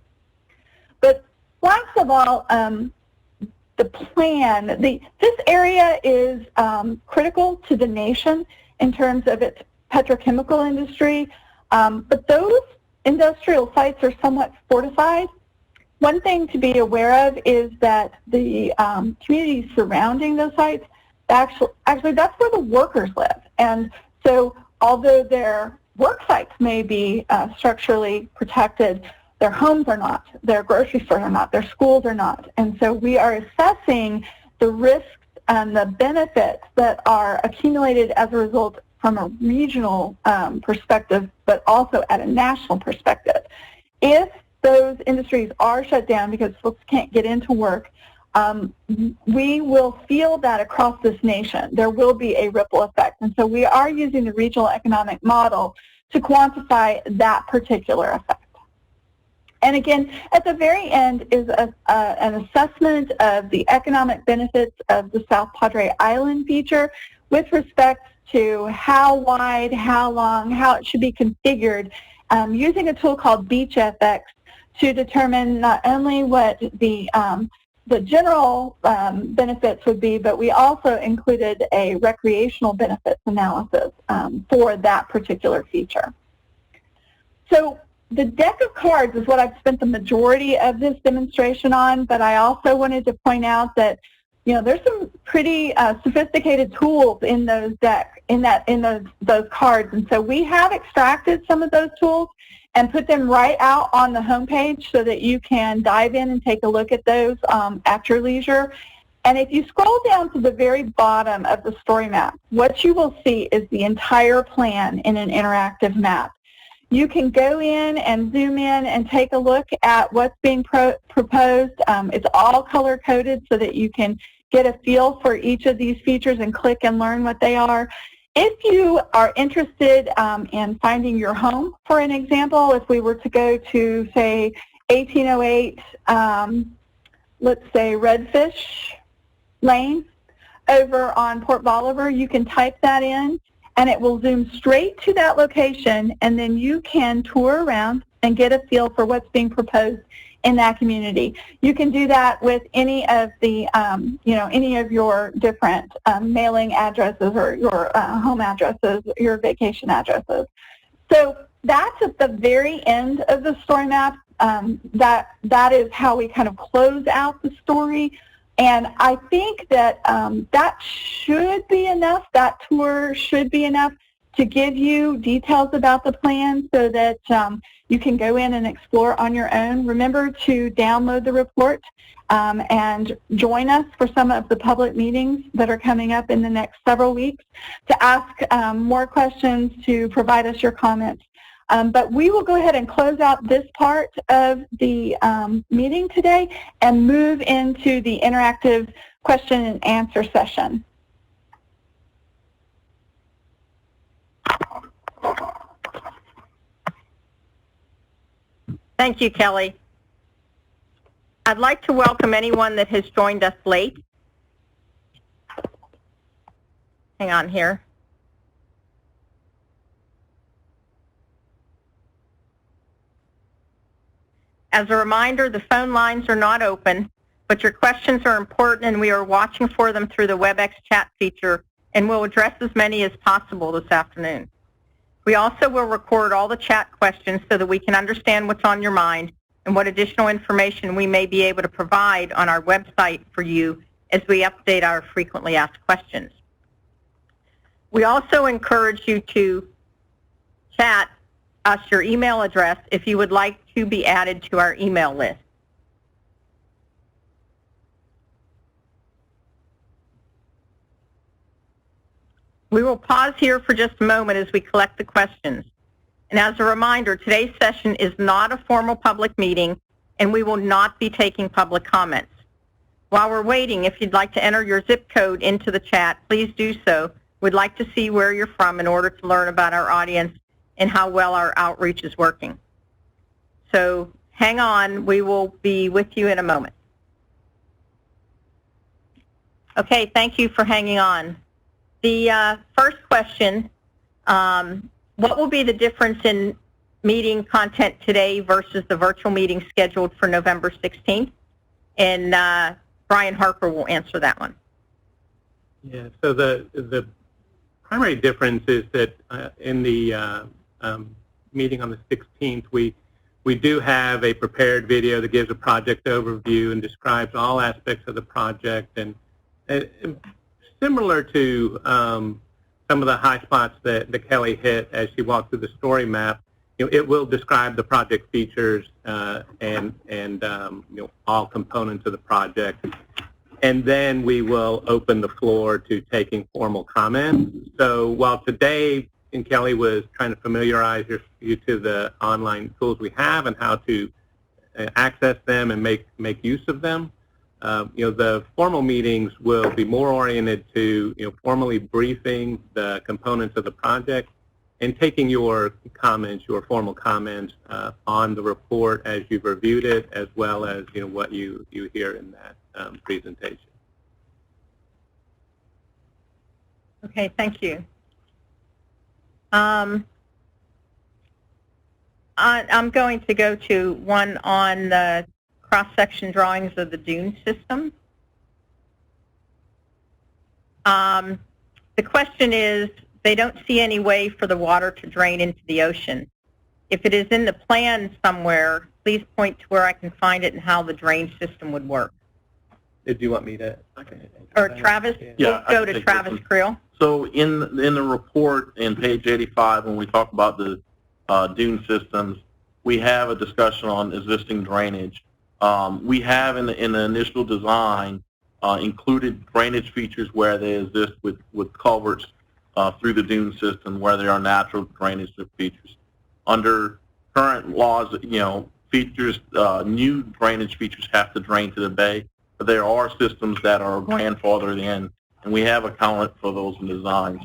But last of all, the plan, this area is critical to the nation in terms of its petrochemical industry, but those industrial sites are somewhat fortified. One thing to be aware of is that the communities surrounding those sites, actually that's where the workers live. And so although their work sites may be structurally protected, their homes are not, their grocery stores are not, their schools are not. And so we are assessing the risks and the benefits that are accumulated as a result from a regional perspective, but also at a national perspective. If those industries are shut down because folks can't get into work, we will feel that across this nation. There will be a ripple effect. And so we are using the regional economic model to quantify that particular effect. And again, at the very end is an assessment of the economic benefits of the South Padre Island feature with respect to how wide, how long, how it should be configured, using a tool called BeachFX to determine not only what the general benefits would be, but we also included a recreational benefits analysis for that particular feature. So the deck of cards is what I've spent the majority of this demonstration on, but I also wanted to point out that, you know, there's some pretty sophisticated tools in those those cards, and so we have extracted some of those tools and put them right out on the homepage so that you can dive in and take a look at those at your leisure. And if you scroll down to the very bottom of the story map, what you will see is the entire plan in an interactive map. You can go in and zoom in and take a look at what's being proposed. It's all color-coded so that you can get a feel for each of these features and click and learn what they are. If you are interested in finding your home, for an example, if we were to go to, say, 1808, let's say Redfish Lane over on Port Bolivar, you can type that in and it will zoom straight to that location, and then you can tour around and get a feel for what's being proposed in that community. You can do that with any of the, any of your different mailing addresses or your home addresses, your vacation addresses. So that's at the very end of the story map. That is how we kind of close out the story. And I think that that should be enough, that tour should be enough to give you details about the plan so that you can go in and explore on your own. Remember to download the report and join us for some of the public meetings that are coming up in the next several weeks to ask more questions, to provide us your comments. But we will go ahead and close out this part of the meeting today and move into the interactive question and answer session. Thank you, Kelly. I'd like to welcome anyone that has joined us late. Hang on here. As a reminder, the phone lines are not open, but your questions are important and we are watching for them through the WebEx chat feature, and we'll address as many as possible this afternoon. We also will record all the chat questions so that we can understand what's on your mind and what additional information we may be able to provide on our website for you as we update our frequently asked questions. We also encourage you to chat us your email address if you would like to be added to our email list. We will pause here for just a moment as we collect the questions. And as a reminder, today's session is not a formal public meeting, and we will not be taking public comments. While we're waiting, if you'd like to enter your zip code into the chat, please do so. We'd like to see where you're from in order to learn about our audience and how well our outreach is working. So hang on, we will be with you in a moment. Okay, thank you for hanging on. The first question, what will be the difference in meeting content today versus the virtual meeting scheduled for November 16th? And Brian Harper will answer that one. Yeah, so the primary difference is that in the meeting on the 16th, we do have a prepared video that gives a project overview and describes all aspects of the project, and similar to some of the high spots that Kelly hit as she walked through the story map. It will describe the project features and all components of the project. And then we will open the floor to taking formal comments. So while today, Kelly was trying to familiarize you to the online tools we have and how to access them and make use of them, the formal meetings will be more oriented to formally briefing the components of the project and taking your comments, your formal comments on the report as you've reviewed it, as well as what you hear in that presentation. Okay, thank you. I'm going to go to one on the cross-section drawings of the dune system. The question is, they don't see any way for the water to drain into the ocean. If it is in the plan somewhere, please point to where I can find it and how the drain system would work. Did you want me to? Or Travis? Yeah, we'll go to Travis Creel. So in the report in page 85, when we talk about the dune systems, we have a discussion on existing drainage. We have in the initial design included drainage features where they exist with culverts through the dune system where there are natural drainage features. Under current laws, features, new drainage features have to drain to the bay, but there are systems that are grandfathered in, and we have accounted for those in designs.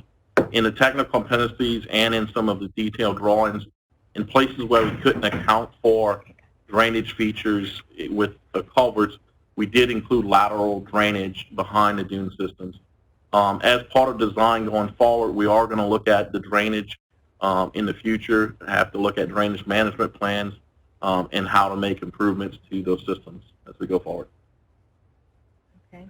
In the technical appendices and in some of the detailed drawings, in places where we couldn't account for drainage features with the culverts, we did include lateral drainage behind the dune systems. As part of design going forward, we are going to look at the drainage in the future, have to look at drainage management plans and how to make improvements to those systems as we go forward. Okay.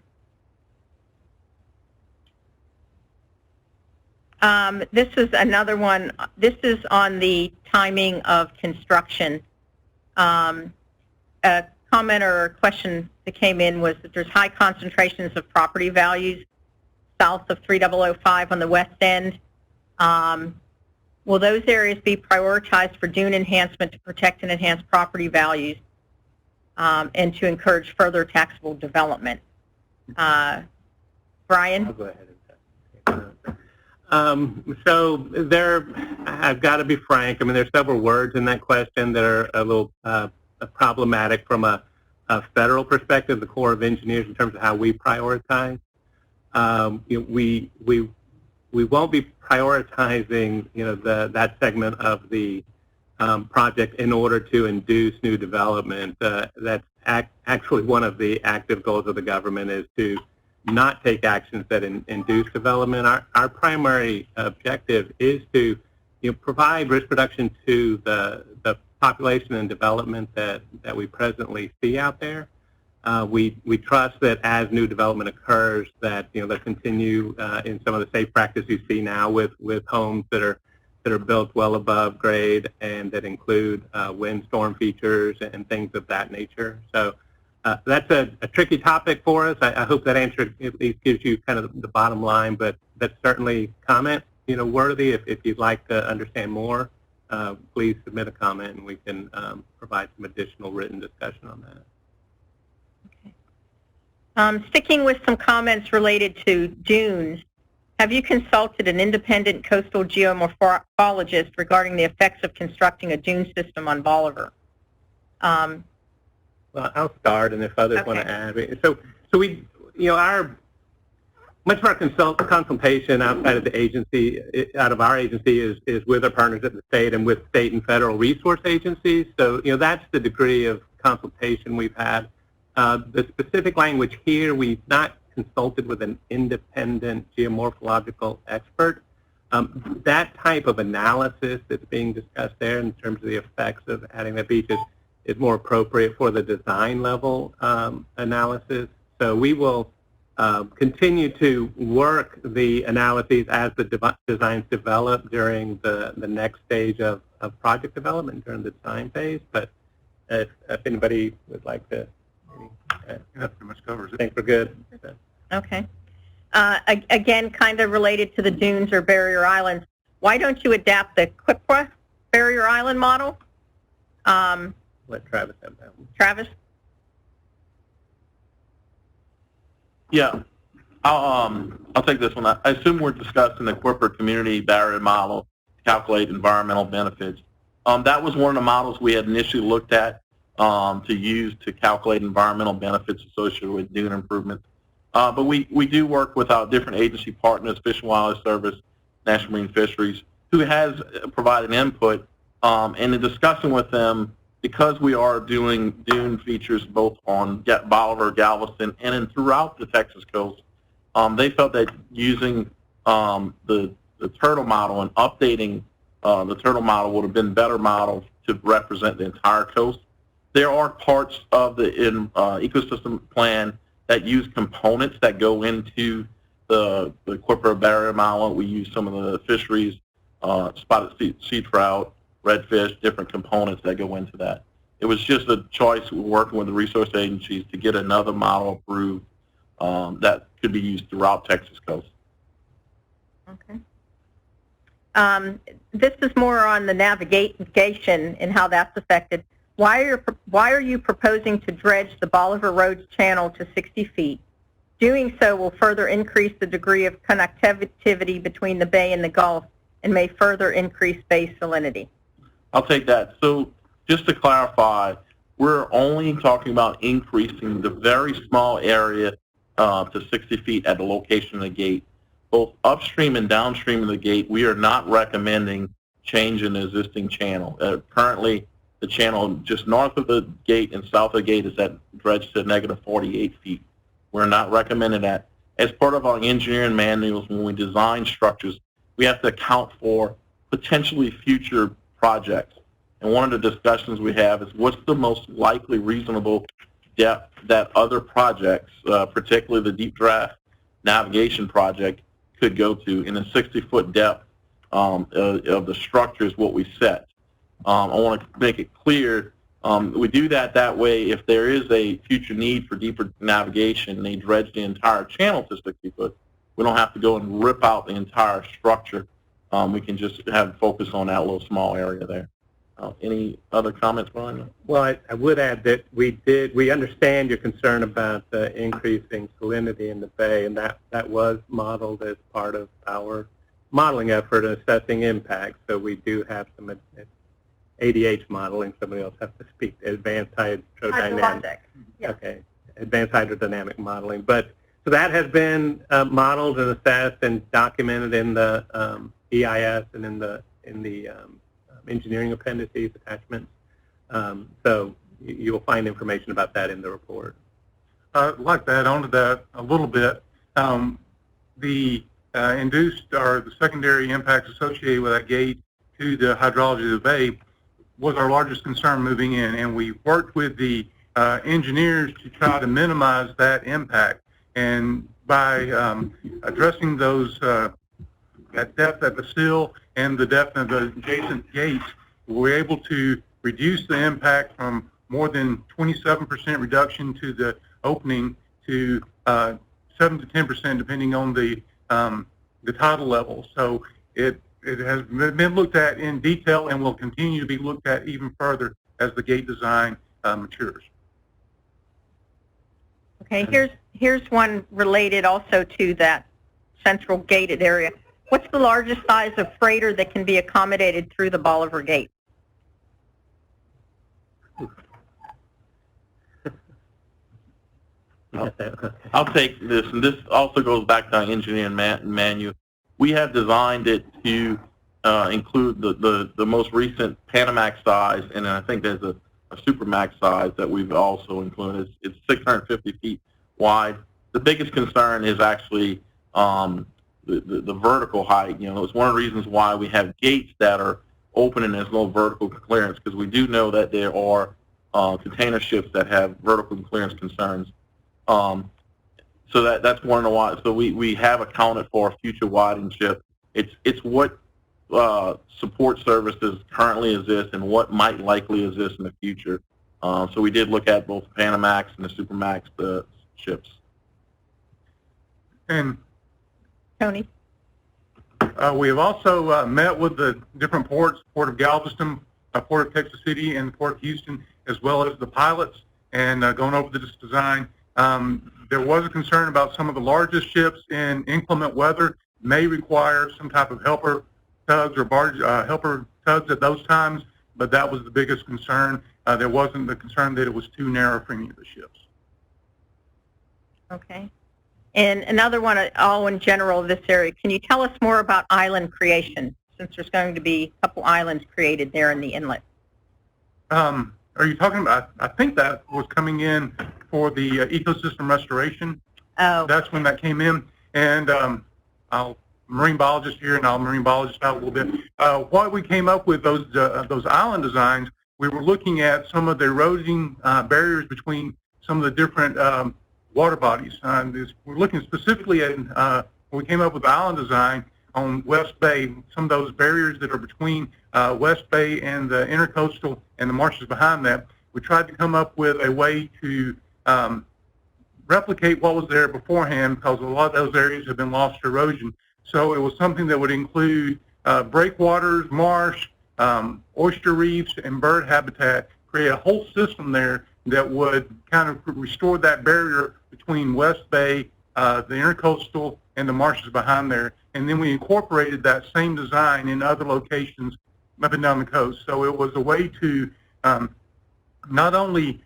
This is another one. This is on the timing of construction. A comment or a question that came in was that there's high concentrations of property values south of 3005 on the west end. Will those areas be prioritized for dune enhancement to protect and enhance property values and to encourage further taxable development? Brian? I'll go ahead and so there, I've got to be frank, there's several words in that question that are a little problematic from a federal perspective, the Corps of Engineers, in terms of how we prioritize. We won't be prioritizing that segment of the project in order to induce new development. That's actually one of the active goals of the government, is to not take actions that induce development. Our primary objective is to provide risk reduction to the population and development that we presently see out there. We trust that as new development occurs, that they'll continue in some of the safe practices you see now with homes that are built well above grade and that include windstorm features and things of that nature. So that's a tricky topic for us. I hope that answer at least gives you kind of the bottom line, but that's certainly comment worthy. If you'd like to understand more, please submit a comment and we can provide some additional written discussion on that. Okay. Sticking with some comments related to dunes, Have you consulted an independent coastal geomorphologist regarding the effects of constructing a dune system on Bolivar? Well, I'll start, and if others want to add. So we, much of our consultation outside of the agency, out of our agency, is with our partners at the state and with state and federal resource agencies. So, that's the degree of consultation we've had. The specific language here, we've not consulted with an independent geomorphological expert. That type of analysis that's being discussed there in terms of the effects of adding the beaches is more appropriate for the design level analysis. So we will continue to work the analyses as the designs develop during the next stage of project development during the design phase. But if anybody would like to, that pretty much covers it. I think we're good. Okay. Again, kind of related to the dunes or barrier islands, why don't you adapt the Quipua barrier island model? Let Travis have that one. Travis? Yeah, I'll take this one. I assume we're discussing the corporate community barrier model to calculate environmental benefits. That was one of the models we had initially looked at to use to calculate environmental benefits associated with dune improvements. But we do work with our different agency partners, Fish and Wildlife Service, National Marine Fisheries, who has provided input, and in discussing with them, because we are doing dune features both on Bolivar, Galveston, and throughout the Texas coast, they felt that using the turtle model and updating the turtle model would have been better model to represent the entire coast. There are parts of the ecosystem plan that use components that go into the corporate barrier model. We use some of the fisheries, spotted sea trout, redfish, different components that go into that. It was just a choice working with the resource agencies to get another model approved that could be used throughout Texas coast. Okay. This is more on the navigation and how that's affected. Why are you proposing to dredge the Bolivar Roads channel to 60 feet? Doing so will further increase the degree of connectivity between the bay and the Gulf and may further increase bay salinity. I'll take that. So just to clarify, we're only talking about increasing the very small area to 60 feet at the location of the gate. Both upstream and downstream of the gate, we are not recommending changing the existing channel. Currently, the channel just north of the gate and south of the gate is at dredged to negative 48 feet. We're not recommending that. As part of our engineering manuals, when we design structures, we have to account for potentially future projects. And one of the discussions we have is what's the most likely reasonable depth that other projects, particularly the deep draft navigation project, could go to. In a 60-foot depth of the structure is what we set. I want to make it clear, we do that way if there is a future need for deeper navigation and they dredge the entire channel to 60 foot, we don't have to go and rip out the entire structure. We can just have focus on that little small area there. Any other comments, Brian? Well, I would add that we understand your concern about the increasing salinity in the bay, and that was modeled as part of our modeling effort in assessing impact. So we do have some ADH modeling. Somebody else has to speak. Advanced hydrodynamic. Yeah. Okay, advanced hydrodynamic modeling. But so that has been modeled and assessed and documented in the EIS and in the engineering appendices attachments. So you will find information about that in the report. I'd like to add on to that a little bit. The induced or the secondary impacts associated with that gate to the hydrology of the bay was our largest concern moving in, and we worked with the engineers to try to minimize that impact. And by addressing those at depth at the sill and the depth of the adjacent gates, we're able to reduce the impact from more than 27% reduction to the opening to 7 to 10%, depending on the tidal level. So it has been looked at in detail and will continue to be looked at even further as the gate design matures. Okay, here's one related also to that central gated area. What's the largest size of freighter that can be accommodated through the Bolivar Gate? I'll take this, and this also goes back to our engineering manual. We have designed it to include the most recent Panamax size, and I think there's a Supermax size that we've also included. It's 650 feet wide. The biggest concern is actually the vertical height. You know, it's one of the reasons why we have gates that are open and there's no vertical clearance, because we do know that there are container ships that have vertical clearance concerns. So that's one of the why. So we have accounted for a future widening ship. It's what support services currently exist and what might likely exist in the future. So we did look at both the Panamax and the Supermax ships. And Tony? We have also met with the different ports, Port of Galveston, Port of Texas City, and the Port of Houston, as well as the pilots, and going over this design. There was a concern about some of the largest ships in inclement weather may require some type of helper tugs or barge helper tugs at those times, but that was the biggest concern. There wasn't the concern that it was too narrow for any of the ships. Okay. And another one, all in general of this area, can you tell us more about island creation, since there's going to be a couple islands created there in the inlet? Are you talking about, I think that was coming in for the ecosystem restoration. Oh. That's when that came in. And I'll marine biologist here, and I'll marine biologist out a little bit. What we came up with those island designs, we were looking at some of the eroding barriers between some of the different water bodies. We're looking specifically at, when we came up with the island design on West Bay, some of those barriers that are between West Bay and the intercoastal and the marshes behind that. We tried to come up with a way to replicate what was there beforehand, because a lot of those areas have been lost to erosion. So it was something that would include breakwaters, marsh, oyster reefs, and bird habitat, create a whole system there that would kind of restore that barrier between West Bay, the intercoastal, and the marshes behind there. And then we incorporated that same design in other locations up and down the coast. So it was a way to not only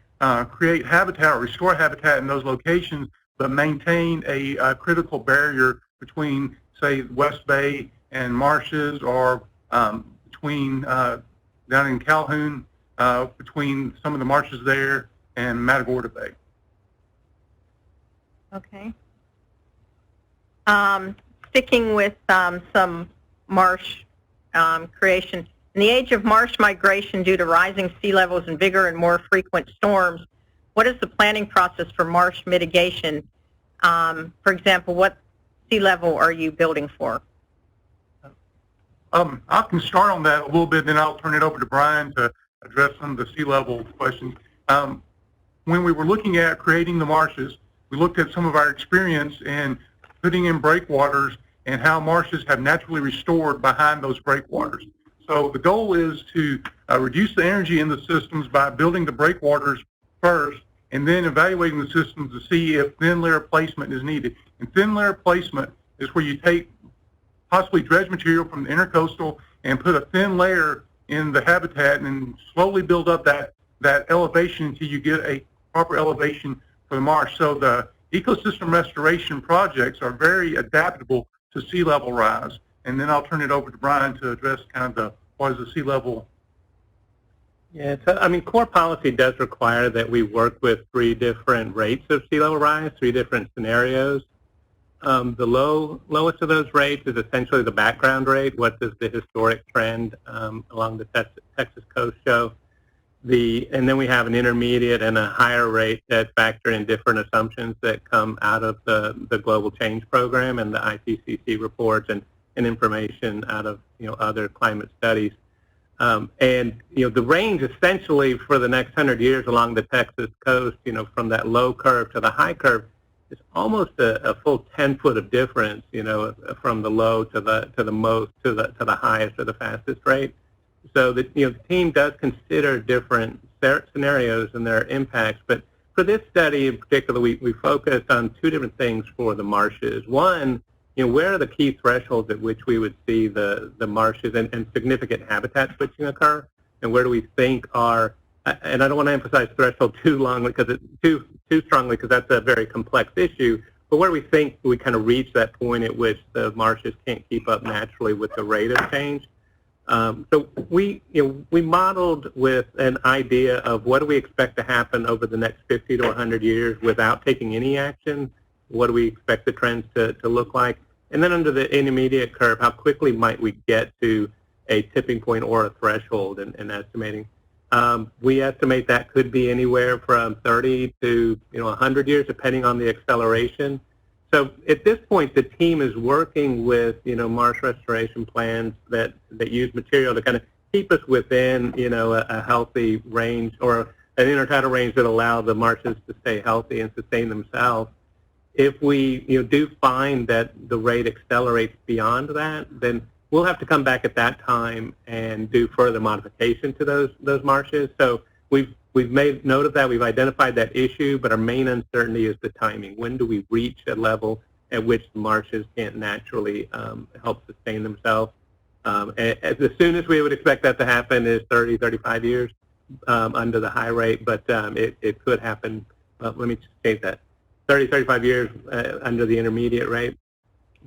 create habitat or restore habitat in those locations, but maintain a critical barrier between, say, West Bay and marshes, or between down in Calhoun, between some of the marshes there and Matagorda Bay. Okay. Sticking with some marsh creation. In the age of marsh migration due to rising sea levels and bigger and more frequent storms, what is the planning process for marsh mitigation? For example, what sea level are you building for? I can start on that a little bit, then I'll turn it over to Brian to address some of the sea level questions. When we were looking at creating the marshes, we looked at some of our experience in putting in breakwaters and how marshes have naturally restored behind those breakwaters. So the goal is to reduce the energy in the systems by building the breakwaters first, and then evaluating the systems to see if thin layer placement is needed. And thin layer placement is where you take possibly dredge material from the intercoastal and put a thin layer in the habitat and slowly build up that elevation until you get a proper elevation for the marsh. So the ecosystem restoration projects are very adaptable to sea level rise. And then I'll turn it over to Brian to address kind of what is the sea level. Yeah, so, I mean, core policy does require that we work with 3 different rates of sea level rise, 3 different scenarios. The lowest of those rates is essentially the background rate. What does the historic trend along the Texas coast show? And then we have an intermediate and a higher rate that factor in different assumptions that come out of the Global Change Program and the IPCC reports and information out of other climate studies. And the range essentially for the next 100 years along the Texas coast, from that low curve to the high curve, is almost a full 10 foot of difference, from the low to the most to the highest or the fastest rate. So the team does consider different scenarios and their impacts, but for this study in particular, we focused on 2 different things for the marshes. One where are the key thresholds at which we would see the marshes and significant habitat switching occur, and where do we think are, and I don't want to emphasize threshold too strongly because that's a very complex issue, but where we think we kind of reach that point at which the marshes can't keep up naturally with the rate of change. So we modeled with an idea of what do we expect to happen over the next 50 to 100 years without taking any action. What do we expect the trends to look like? And then under the intermediate curve, how quickly might we get to a tipping point or a threshold in estimating? We estimate that could be anywhere from 30 to 100 years, depending on the acceleration. So at this point, the team is working with marsh restoration plans that use material to kind of keep us within a healthy range or an intertidal range that allow the marshes to stay healthy and sustain themselves. If we do find that the rate accelerates beyond that, then we'll have to come back at that time and do further modification to those marshes. So we've made note of that. We've identified that issue, but our main uncertainty is the timing. When do we reach a level at which the marshes can't naturally help sustain themselves? As soon as we would expect that to happen is 30, 35 years under the high rate, but it could happen, let me just state that, 30, 35 years under the intermediate rate.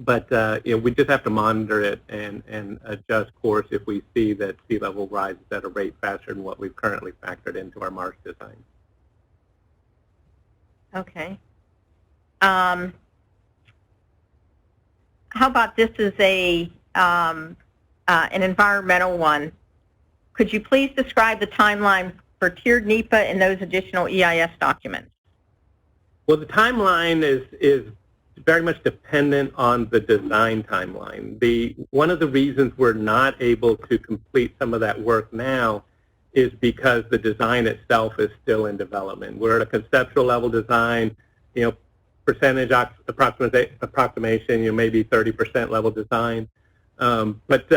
But we just have to monitor it and adjust course if we see that sea level rises at a rate faster than what we've currently factored into our marsh design. Okay. How about this is an environmental one. Could you please describe the timeline for tiered NEPA and those additional EIS documents? Well, the timeline is very much dependent on the design timeline. One of the reasons we're not able to complete some of that work now is because the design itself is still in development. We're at a conceptual level design, percentage approximation, maybe 30% level design. But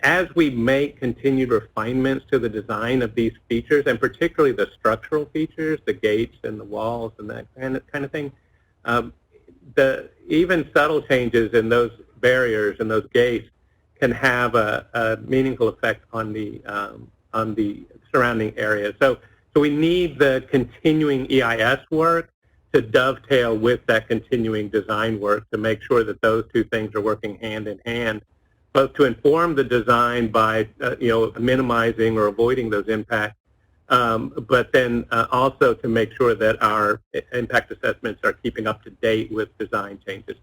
as we make continued refinements to the design of these features, and particularly the structural features, the gates and the walls and that kind of thing, even subtle changes in those barriers and those gates can have a meaningful effect on the surrounding area. So we need the continuing EIS work to dovetail with that continuing design work to make sure that those two things are working hand in hand, both to inform the design by minimizing or avoiding those impacts, but then also to make sure that our impact assessments are keeping up to date with design changes.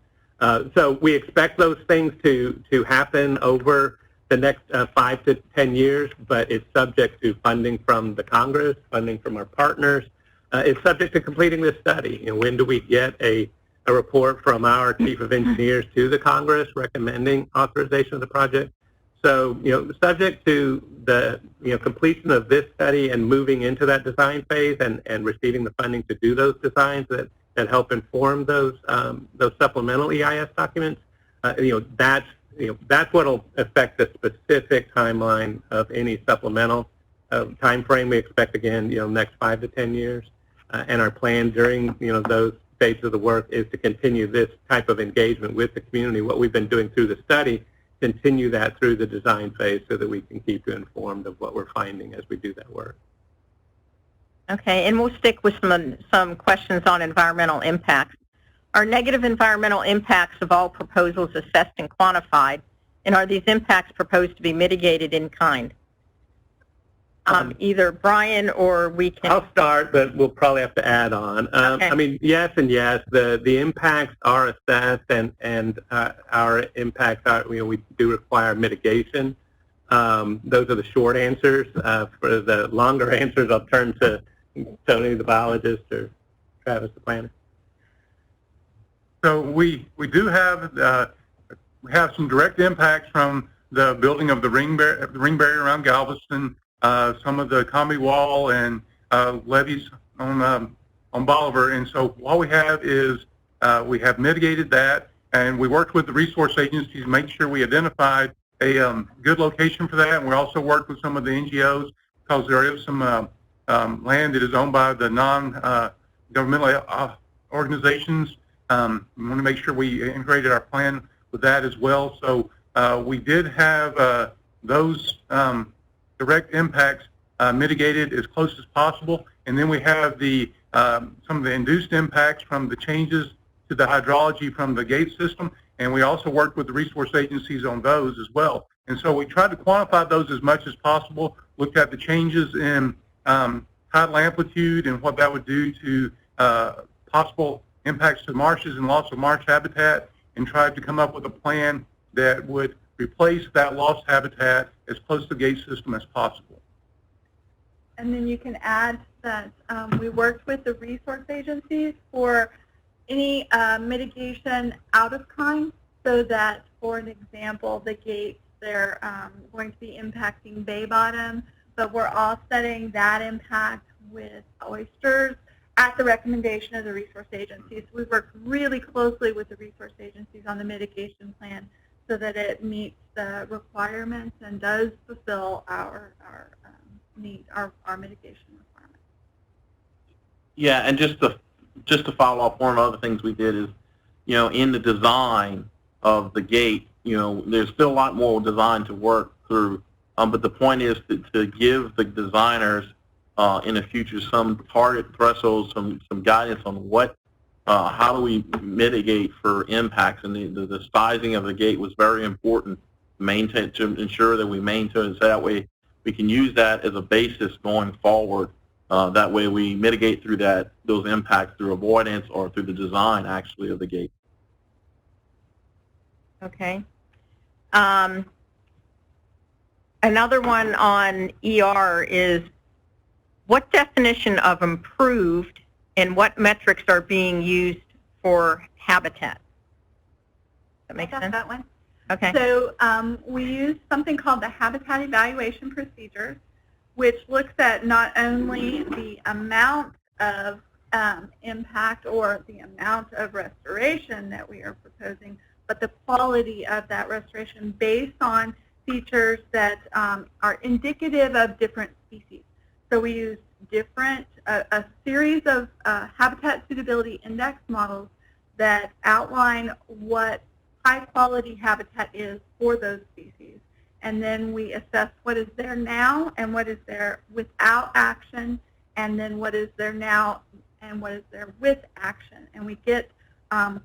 So we expect those things to happen over the next 5 to 10 years, but it's subject to funding from the Congress, funding from our partners. It's subject to completing this study. When do we get a report from our chief of engineers to the Congress recommending authorization of the project? So, subject to the completion of this study and moving into that design phase and receiving the funding to do those designs that help inform those supplemental EIS documents, that's what will affect the specific timeline of any supplemental time frame. We expect again, next 5 to 10 years, and our plan during those stages of the work is to continue this type of engagement with the community. What we've been doing through the study, continue that through the design phase so that we can keep you informed of what we're finding as we do that work. Okay, and we'll stick with some questions on environmental impacts. Are negative environmental impacts of all proposals assessed and quantified, and are these impacts proposed to be mitigated in kind? Either Brian or we can... I'll start, but we'll probably have to add on. Okay. I mean, yes and yes. The impacts are assessed, and our impacts are, we do require mitigation. Those are the short answers. For the longer answers, I'll turn to Tony, the biologist, or Travis, the planner. So we do have some direct impacts from the building of the ring barrier around Galveston, some of the combi wall and levees on Bolivar. And so what we have is we have mitigated that, and we worked with the resource agencies to make sure we identified a good location for that. And we also worked with some of the NGOs because there is some land that is owned by the non-governmental organizations We want to make sure we integrated our plan with that as well. So we did have those direct impacts mitigated as close as possible. And then we have the some of the induced impacts from the changes to the hydrology from the gate system. And we also worked with the resource agencies on those as well. And so we tried to quantify those as much as possible, looked at the changes in tidal amplitude and what that would do to possible impacts to marshes and loss of marsh habitat, and tried to come up with a plan that would replace that lost habitat as close to the gate system as possible. And then you can add that we worked with the resource agencies for any mitigation out of kind, so that, for an example, the gates, they're going to be impacting bay bottom, but we're offsetting that impact with oysters at the recommendation of the resource agencies. We've worked really closely with the resource agencies on the mitigation plan so that it meets the requirements and does fulfill our needs, our mitigation requirements. Yeah, and just to follow up, one of the other things we did is, in the design of the gate, there's still a lot more design to work through, but the point is to give the designers in the future some target thresholds, some guidance on how do we mitigate for impacts, and the sizing of the gate was very important to ensure that we maintain, so that way we can use that as a basis going forward. That way we mitigate through those impacts through avoidance or through the design actually of the gate. Okay. Another one on ER is, what definition of improved and what metrics are being used for habitat? That makes sense? That one. Okay. So we use something called the habitat evaluation procedures, which looks at not only the amount of impact or the amount of restoration that we are proposing, but the quality of that restoration based on features that are indicative of different species. So we use a series of habitat suitability index models that outline what high quality habitat is for those species. And then we assess what is there now and what is there without action, and then what is there now and what is there with action. And we get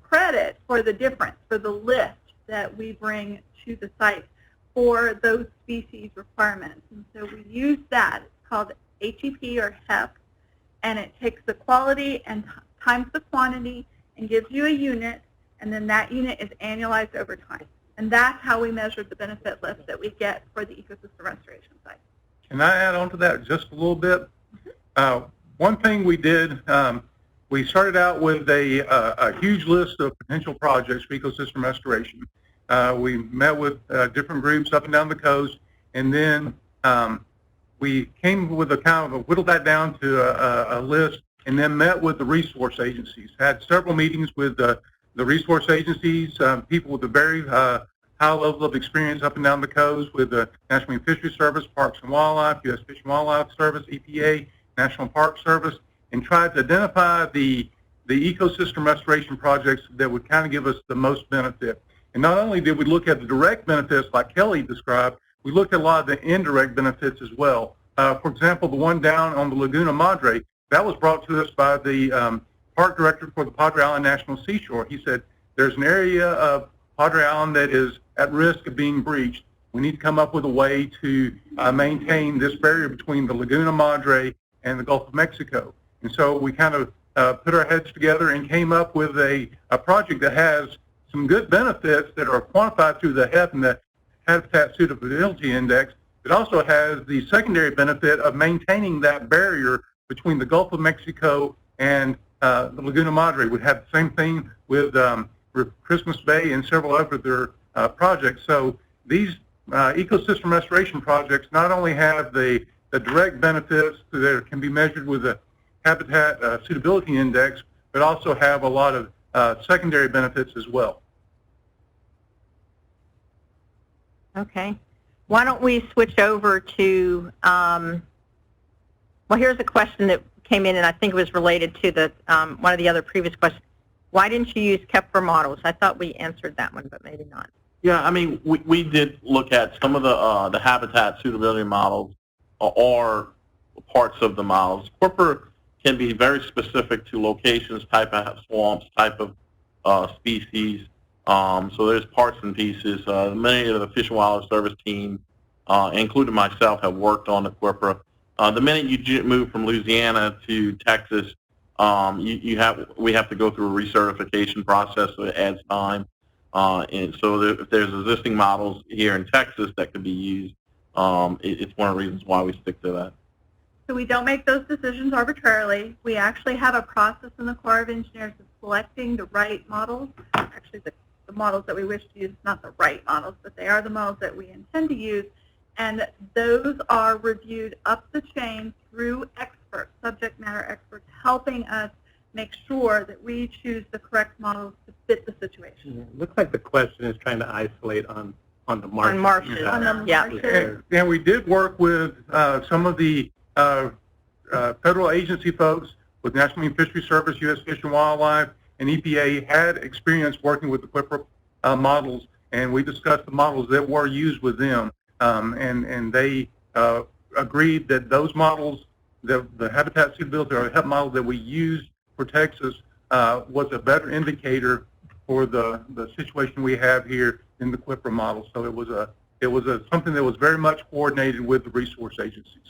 credit for the difference, for the lift that we bring to the site for those species requirements. And so we use that. It's called HEP or HEP, and it takes the quality and times the quantity and gives you a unit, and then that unit is annualized over time. And that's how we measure the benefit lift that we get for the ecosystem restoration site. Can I add on to that just a little bit? One thing we did, we started out with a huge list of potential projects for ecosystem restoration. We met with different groups up and down the coast, and then we came with whittled that down to a list, and then met with the resource agencies. Had several meetings with the resource agencies, people with a very high level of experience up and down the coast with the National Marine Fisheries Service, Parks and Wildlife, U.S. Fish and Wildlife Service, EPA, National Park Service, and tried to identify the ecosystem restoration projects that would kind of give us the most benefit. And not only did we look at the direct benefits like Kelly described, we looked at a lot of the indirect benefits as well. For example, the one down on the Laguna Madre, that was brought to us by the park director for the Padre Island National Seashore. He said, there's an area of Padre Island that is at risk of being breached. We need to come up with a way to maintain this barrier between the Laguna Madre and the Gulf of Mexico. And so we kind of put our heads together and came up with a project that has some good benefits that are quantified through the HEP and the Habitat Suitability Index. It also has the secondary benefit of maintaining that barrier between the Gulf of Mexico and the Laguna Madre. We have the same thing with Christmas Bay and several other projects. So these ecosystem restoration projects not only have the direct benefits that can be measured with the Habitat Suitability Index, but also have a lot of secondary benefits as well. Okay. Why don't we switch over to, well, here's a question that came in, and I think it was related to the one of the other previous questions. Why didn't you use Kepler models? I thought we answered that one, but maybe not. Yeah, I mean, we did look at some of the habitat suitability models or parts of the models. Quipper can be very specific to locations, type of swamps, type of species. So there's parts and pieces. Many of the Fish and Wildlife Service team, including myself, have worked on the Quipper. The minute you move from Louisiana to Texas, we have to go through a recertification process, so it adds time. And so if there's existing models here in Texas that could be used, it's one of the reasons why we stick to that. So we don't make those decisions arbitrarily. We actually have a process in the Corps of Engineers of selecting the right models. Actually, the models that we wish to use, not the right models, but they are the models that we intend to use. And those are reviewed up the chain through experts, subject matter experts, helping us make sure that we choose the correct models to fit the situation. Yeah, it looks like the question is trying to isolate on the marshes. On marshes. On the Yeah. marshes. And we did work with some of the federal agency folks with National Marine Fisheries Service, U.S. Fish and Wildlife, and EPA had experience working with the Quipper models, and we discussed the models that were used with them, and they agreed that those models, the habitat suitability or HEP model that we used for Texas was a better indicator for the situation we have here in the Quipper model. So it was something that was very much coordinated with the resource agencies.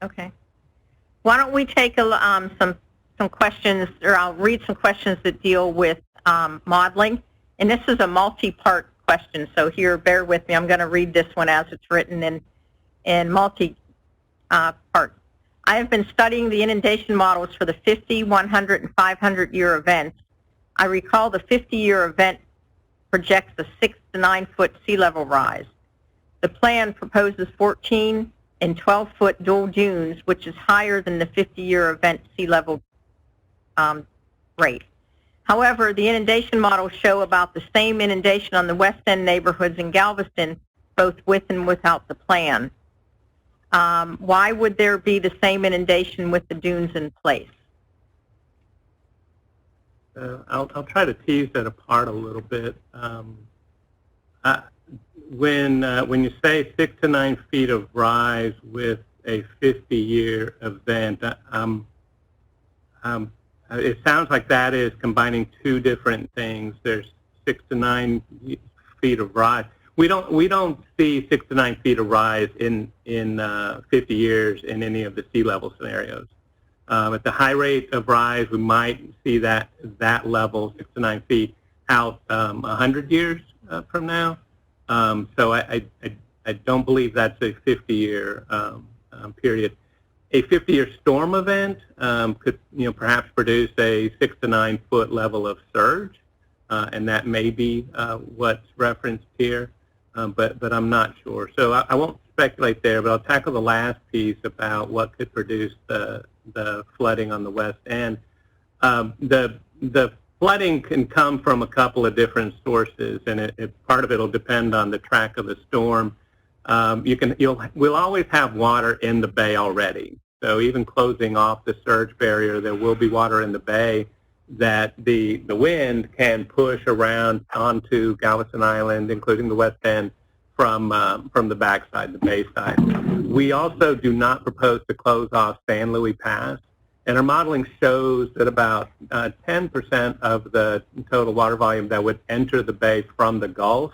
Okay. Why don't we take some questions, or I'll read some questions that deal with modeling. And this is a multi-part question, so here, bear with me. I'm going to read this one as it's written in multi-part. I have been studying the inundation models for the 50, 100, and 500-year events. I recall the 50-year event projects a 6 to 9 foot sea level rise. The plan proposes 14 and 12-foot dual dunes, which is higher than the 50-year event sea level rate. However, the inundation models show about the same inundation on the West End neighborhoods in Galveston, both with and without the plan. Why would there be the same inundation with the dunes in place? I'll try to tease that apart a little bit. When you say 6 to 9 feet of rise with a 50-year event, it sounds like that is combining two different things. There's 6 to 9 feet of rise. We don't see 6 to 9 feet of rise in 50 years in any of the sea level scenarios. At the high rate of rise, we might see that level, 6 to 9 feet, out 100 years from now. So I don't believe that's a 50-year period. A 50-year storm event could, perhaps produce a 6 to 9 foot level of surge, and that may be what's referenced here, but I'm not sure. So I won't speculate there, but I'll tackle the last piece about what could produce the flooding on the West End. The flooding can come from a couple of different sources, and part of it will depend on the track of the storm. We'll always have water in the bay already. So even closing off the surge barrier, there will be water in the bay that the wind can push around onto Galveston Island, including the West End, from the backside, the bay side. We also do not propose to close off San Luis Pass, and our modeling shows that about 10% of the total water volume that would enter the bay from the Gulf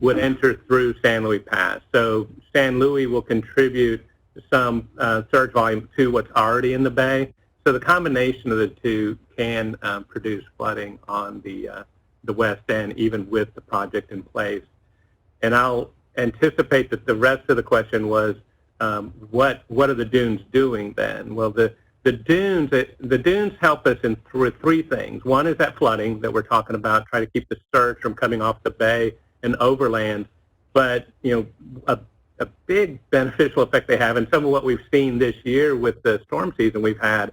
would enter through San Luis Pass. So San Luis will contribute some surge volume to what's already in the bay. So the combination of the two can produce flooding on the West End, even with the project in place. And I'll anticipate that the rest of the question was, what are the dunes doing then? Well, the dunes help us in three things. One is that flooding that we're talking about, try to keep the surge from coming off the bay and overland. But a big beneficial effect they have, and some of what we've seen this year with the storm season we've had,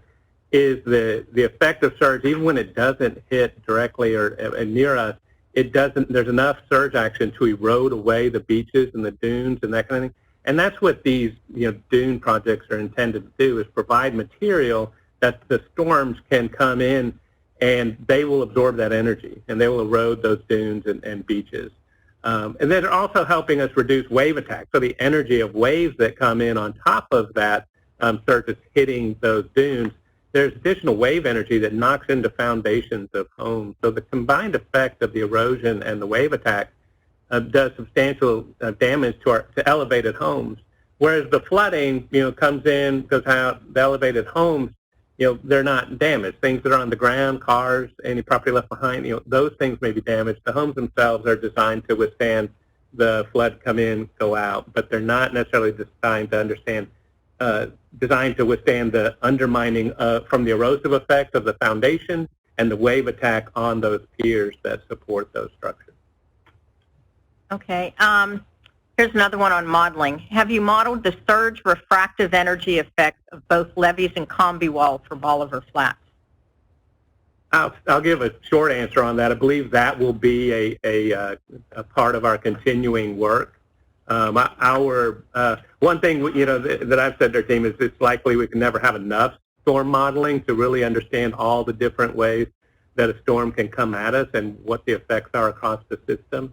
is the effect of surge. Even when it doesn't hit directly or near us, there's enough surge action to erode away the beaches and the dunes and that kind of thing. And that's what these dune projects are intended to do, is provide material that the storms can come in and they will absorb that energy and they will erode those dunes and beaches. And then they're also helping us reduce wave attacks. So the energy of waves that come in on top of that surface hitting those dunes, there's additional wave energy that knocks into foundations of homes. So the combined effect of the erosion and the wave attack does substantial damage to elevated homes. Whereas the flooding, comes in, goes out, the elevated homes, they're not damaged. Things that are on the ground, cars, any property left behind, those things may be damaged. The homes themselves are designed to withstand the flood come in, go out, but they're not necessarily designed to withstand the undermining from the erosive effects of the foundation and the wave attack on those piers that support those structures. Okay. Here's another one on modeling. Have you modeled the surge refractive energy effect of both levees and combi walls for Bolivar Flats? I'll give a short answer on that. I believe that will be a part of our continuing work. One thing that I've said to our team is it's likely we can never have enough storm modeling to really understand all the different ways that a storm can come at us and what the effects are across the system.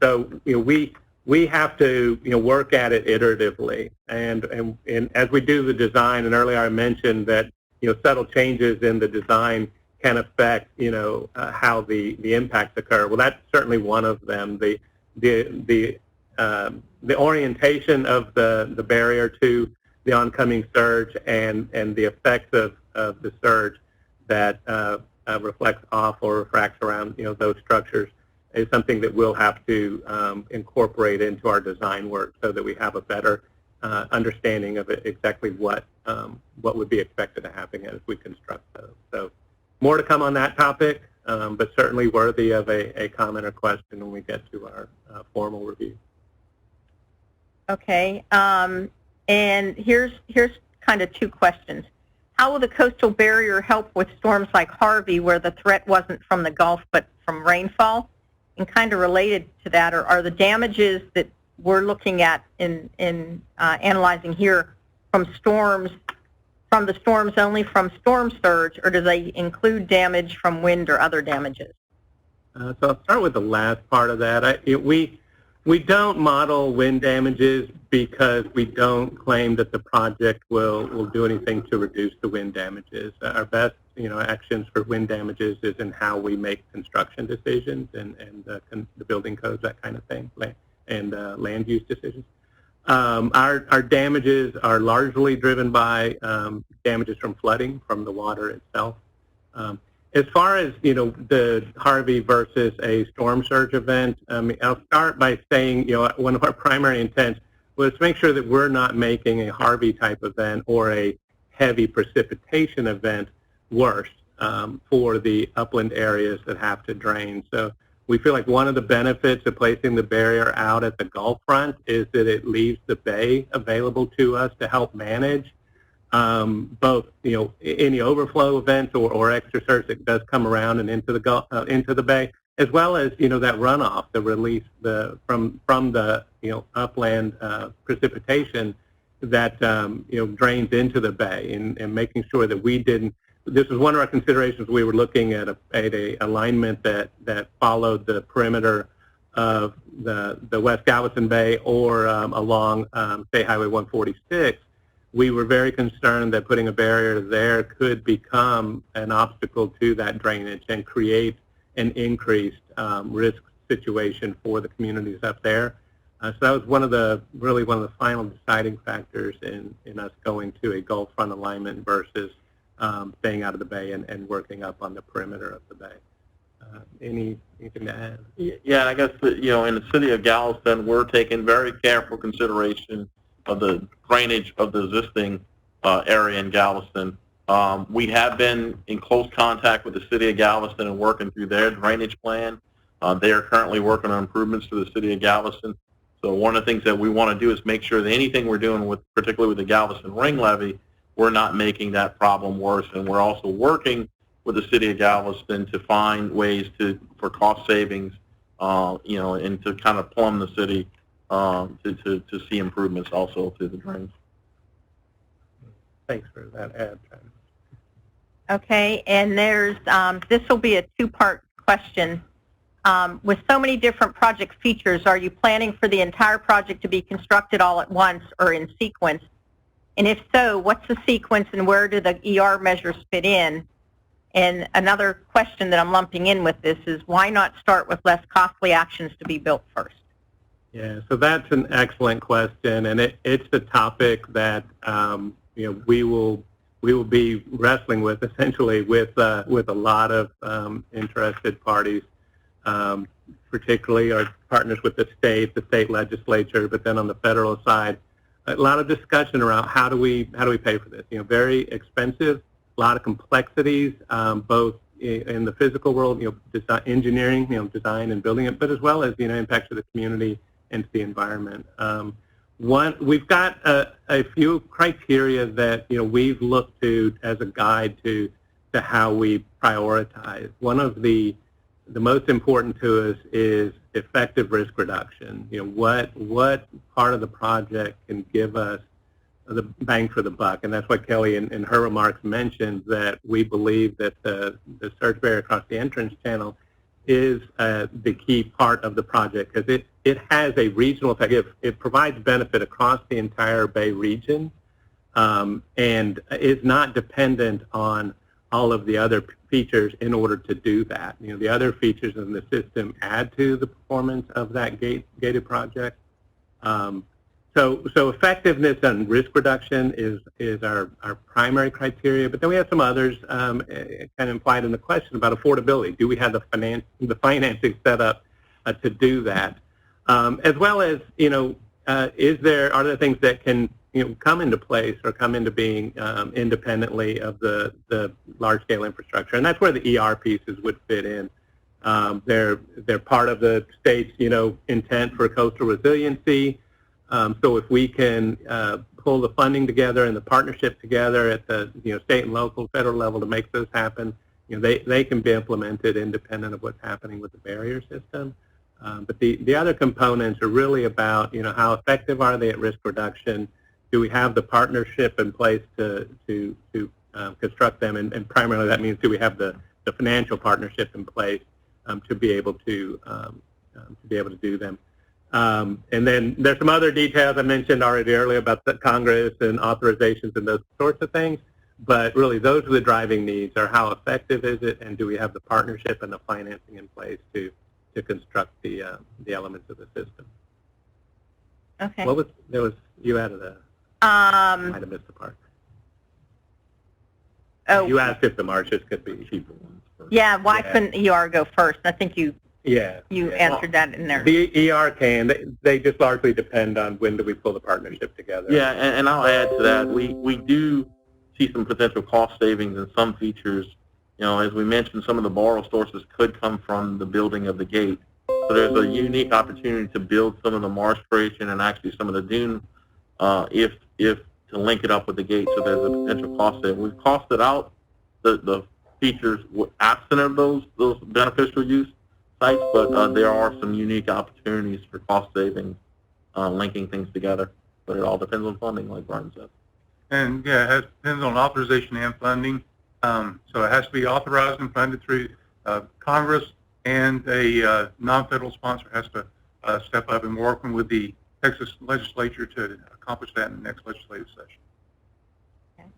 So we have to work at it iteratively, and as we do the design, and earlier I mentioned that subtle changes in the design can affect how the impacts occur. Well, that's certainly one of them. The orientation of the barrier to the oncoming surge and the effects of the surge that reflects off or refracts around those structures is something that we'll have to incorporate into our design work so that we have a better understanding of exactly what would be expected to happen as we construct those. So more to come on that topic, but certainly worthy of a comment or question when we get to our formal review. Okay, and here's kind of two questions. How will the coastal barrier help with storms like Harvey, where the threat wasn't from the Gulf but from rainfall? And kind of related to that, are the damages that we're looking at in analyzing here from the storms only from storm surge, or do they include damage from wind or other damages? So I'll start with the last part of that. We don't model wind damages because we don't claim that the project will do anything to reduce the wind damages. Our best actions for wind damages is in how we make construction decisions and the building codes, that kind of thing, and land use decisions. Our damages are largely driven by damages from flooding from the water itself. As far as the Harvey versus a storm surge event, I'll start by saying one of our primary intents was to make sure that we're not making a Harvey type event or a heavy precipitation event worse for the upland areas that have to drain. So we feel like one of the benefits of placing the barrier out at the Gulf front is that it leaves the bay available to us to help manage both any overflow events or extra surge that does come around and into the bay, as well as that runoff, the release from the upland precipitation that drains into the bay, and making sure that we didn't. This was one of our considerations. We were looking at a alignment that followed the perimeter of the West Galveston Bay or along State Highway 146. We were very concerned that putting a barrier there could become an obstacle to that drainage and create an increased risk situation for the communities up there. So that was one of the final deciding factors in us going to a Gulf front alignment versus staying out of the bay and working up on the perimeter of the bay. Anything to add? Yeah, I guess in the city of Galveston, we're taking very careful consideration of the drainage of the existing area in Galveston. We have been in close contact with the city of Galveston and working through their drainage plan. They are currently working on improvements to the city of Galveston. So one of the things that we want to do is make sure that anything we're doing particularly with the Galveston ring levee, we're not making that problem worse. And we're also working with the city of Galveston to find ways for cost savings, and to kind of plumb the city to see improvements also to the drains. Thanks for that add, Okay, and there's, this will be a two-part question. With so many different project features, are you planning for the entire project to be constructed all at once or in sequence? And if so, what's the sequence and where do the ER measures fit in? And another question that I'm lumping in with this is, why not start with less costly actions to be built first? Yeah, so that's an excellent question, and it's the topic that we will be wrestling with essentially with a lot of interested parties, particularly our partners with the state legislature, but then on the federal side, a lot of discussion around how do we pay for this? Very expensive, a lot of complexities, both in the physical world, engineering, design and building it, but as well as impacts to the community and to the environment. We've got a few criteria that we've looked to as a guide to how we prioritize. One of the most important to us is effective risk reduction. What part of the project can give us the bang for the buck, and that's what Kelly in her remarks mentioned, that we believe that the surge barrier across the entrance channel is the key part of the project, because it has a regional effect. It provides benefit across the entire Bay region, and is not dependent on all of the other features in order to do that. The other features in the system add to the performance of that gated project. So effectiveness and risk reduction is our primary criteria, but then we have some others kind of implied in the question about affordability. Do we have the financing set up to do that? As well as, are there things that can come into place or come into being independently of the large-scale infrastructure, and that's where the ER pieces would fit in. They're part of the state's intent for coastal resiliency. So if we can pull the funding together and the partnership together at the state and local, federal level to make those happen, they can be implemented independent of what's happening with the barrier system. But the other components are really about how effective are they at risk reduction? Do we have the partnership in place to construct them? And primarily that means, do we have the financial partnership in place to be able to do them? And then there's some other details I mentioned already earlier about the Congress and authorizations and those sorts of things. But really, those are the driving needs: are how effective is it, and do we have the partnership and the financing in place to construct the elements of the system? Okay. You added a. Might have missed the part. Oh. You asked if the marshes could be cheaper ones first. Yeah, why couldn't ER go first? I think you answered that in there. The ER can. They just largely depend on when do we pull the partnership together. Yeah, and I'll add to that. We do see some potential cost savings in some features. As we mentioned, some of the borrow sources could come from the building of the gate. So there's a unique opportunity to build some of the marsh creation and actually some of the dune, if to link it up with the gate. So there's a potential cost saving. We've costed out the features absent of those beneficial use sites, but there are some unique opportunities for cost savings, linking things together. But it all depends on funding, like Brian said. And yeah, it depends on authorization and funding. So it has to be authorized and funded through Congress, and a non-federal sponsor has to step up, and we're working with the Texas legislature to accomplish that in the next legislative session. Okay.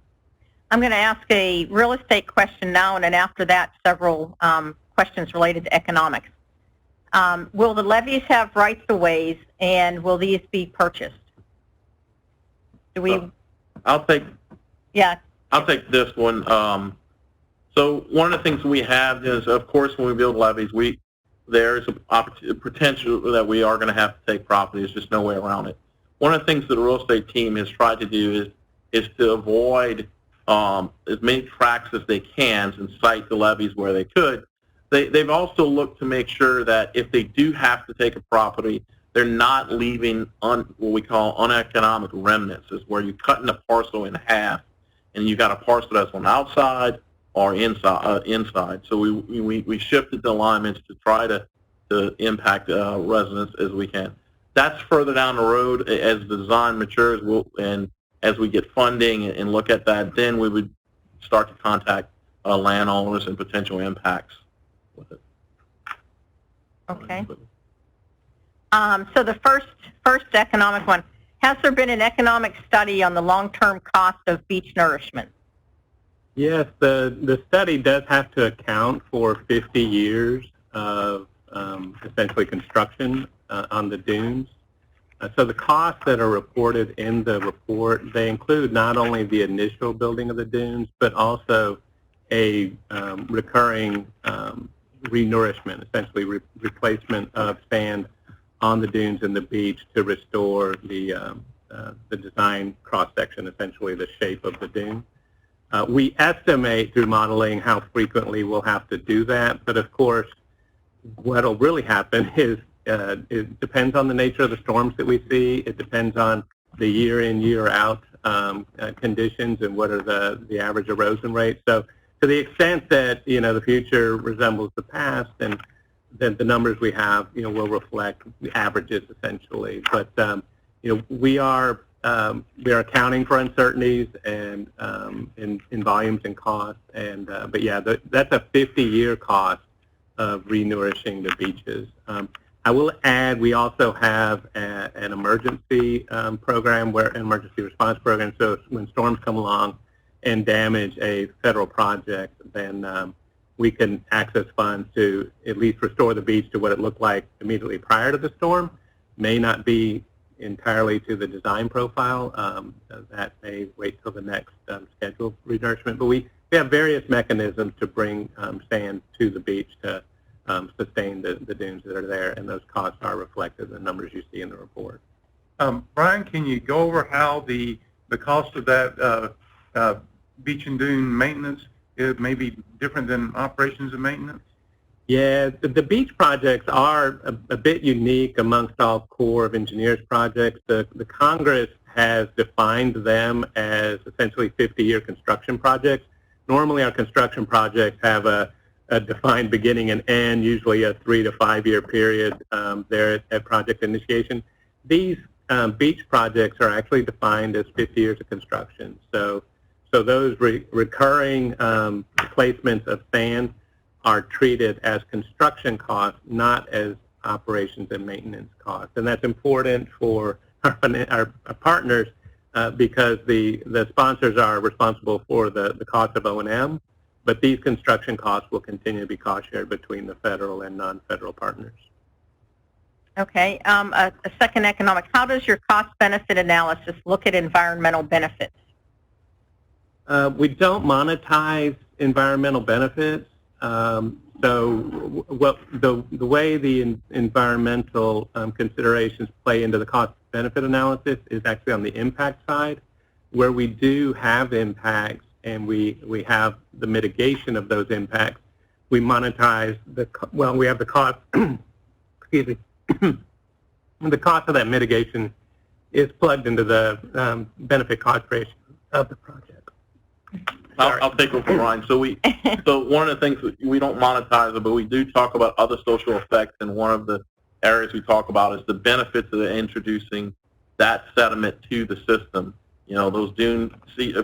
I'm going to ask a real estate question now, and then after that, several questions related to economics. Will the levees have rights-of-ways, and will these be purchased? I'll take this one. So one of the things we have is, of course, when we build levees, there's a potential that we are going to have to take property. There's just no way around it. One of the things that the real estate team has tried to do is to avoid as many tracks as they can and site the levees where they could. They've also looked to make sure that if they do have to take a property, they're not leaving what we call uneconomic remnants, is where you cut in a parcel in half and you got a parcel that's on the outside or inside. So we shifted the alignments to try to impact residents as we can. That's further down the road as the design matures, and as we get funding and look at that, then we would start to contact landowners and potential impacts with it. Okay. So the first economic one, has there been an economic study on the long-term cost of beach nourishment? Yes, the study does have to account for 50 years of essentially construction on the dunes. So the costs that are reported in the report, they include not only the initial building of the dunes, but also a recurring renourishment, essentially replacement of sand on the dunes and the beach to restore the design cross-section, essentially the shape of the dune. We estimate through modeling how frequently we'll have to do that, but of course, what will really happen is it depends on the nature of the storms that we see. It depends on the year in, year out conditions and what are the average erosion rates. So to the extent that, the future resembles the past, and then the numbers we have, will reflect the averages essentially. But, we are accounting for uncertainties and in volumes and costs. And, but yeah, that's a 50-year cost of renourishing the beaches. I will add, we also have an emergency program, emergency response program. So when storms come along and damage a federal project, then we can access funds to at least restore the beach to what it looked like immediately prior to the storm. May not be entirely to the design profile. That may wait till the next scheduled renourishment. But we have various mechanisms to bring sand to the beach to sustain the dunes that are there, and those costs are reflected in the numbers you see in the report. Brian, can you go over how the cost of that beach and dune maintenance is maybe different than operations and maintenance? Yeah, the beach projects are a bit unique amongst all Corps of Engineers projects. The Congress has defined them as essentially 50-year construction projects. Normally our construction projects have a defined beginning and end, usually a 3 to 5 year period there at project initiation. These beach projects are actually defined as 50 years of construction. So those recurring placements of sand are treated as construction costs, not as operations and maintenance costs. And that's important for our partners because the sponsors are responsible for the cost of O&M, but these construction costs will continue to be cost shared between the federal and non-federal partners. Okay. A second economic, how does your cost-benefit analysis look at environmental benefits? We don't monetize environmental benefits. So the way the environmental considerations play into the cost-benefit analysis is actually on the impact side, where we do have impacts and we have the mitigation of those impacts. We monetize we have the cost, excuse me, the cost of that mitigation is plugged into the benefit cost ratio of the project. I'll take over, Ryan. So one of the things that we don't monetize it, but we do talk about other social effects, and one of the areas we talk about is the benefits of introducing that sediment to the system. Those dune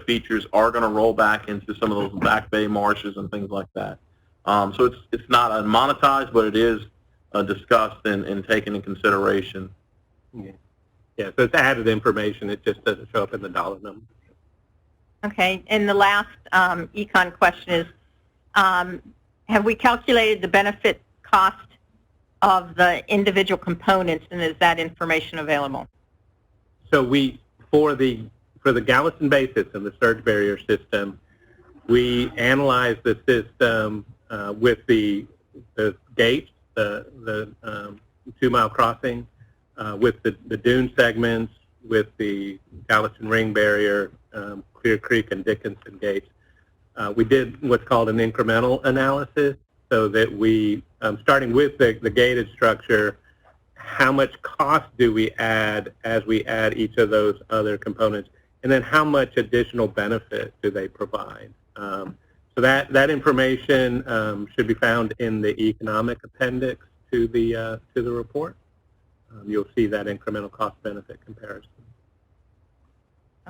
features are going to roll back into some of those back bay marshes and things like that. So it's not monetized, but it is discussed and taken in consideration. Yeah, so it's added information. It just doesn't show up in the dollar number. Okay, and the last econ question is, have we calculated the benefit cost of the individual components, and is that information available? So for the Galveston Bay system, the surge barrier system, we analyzed the system with the gates, the 2-mile crossing, with the dune segments, with the Galveston ring barrier, Clear Creek and Dickinson gates. We did what's called an incremental analysis, so that we, starting with the gated structure, how much cost do we add as we add each of those other components, and then how much additional benefit do they provide? So that information should be found in the economic appendix to the report. You'll see that incremental cost-benefit comparison.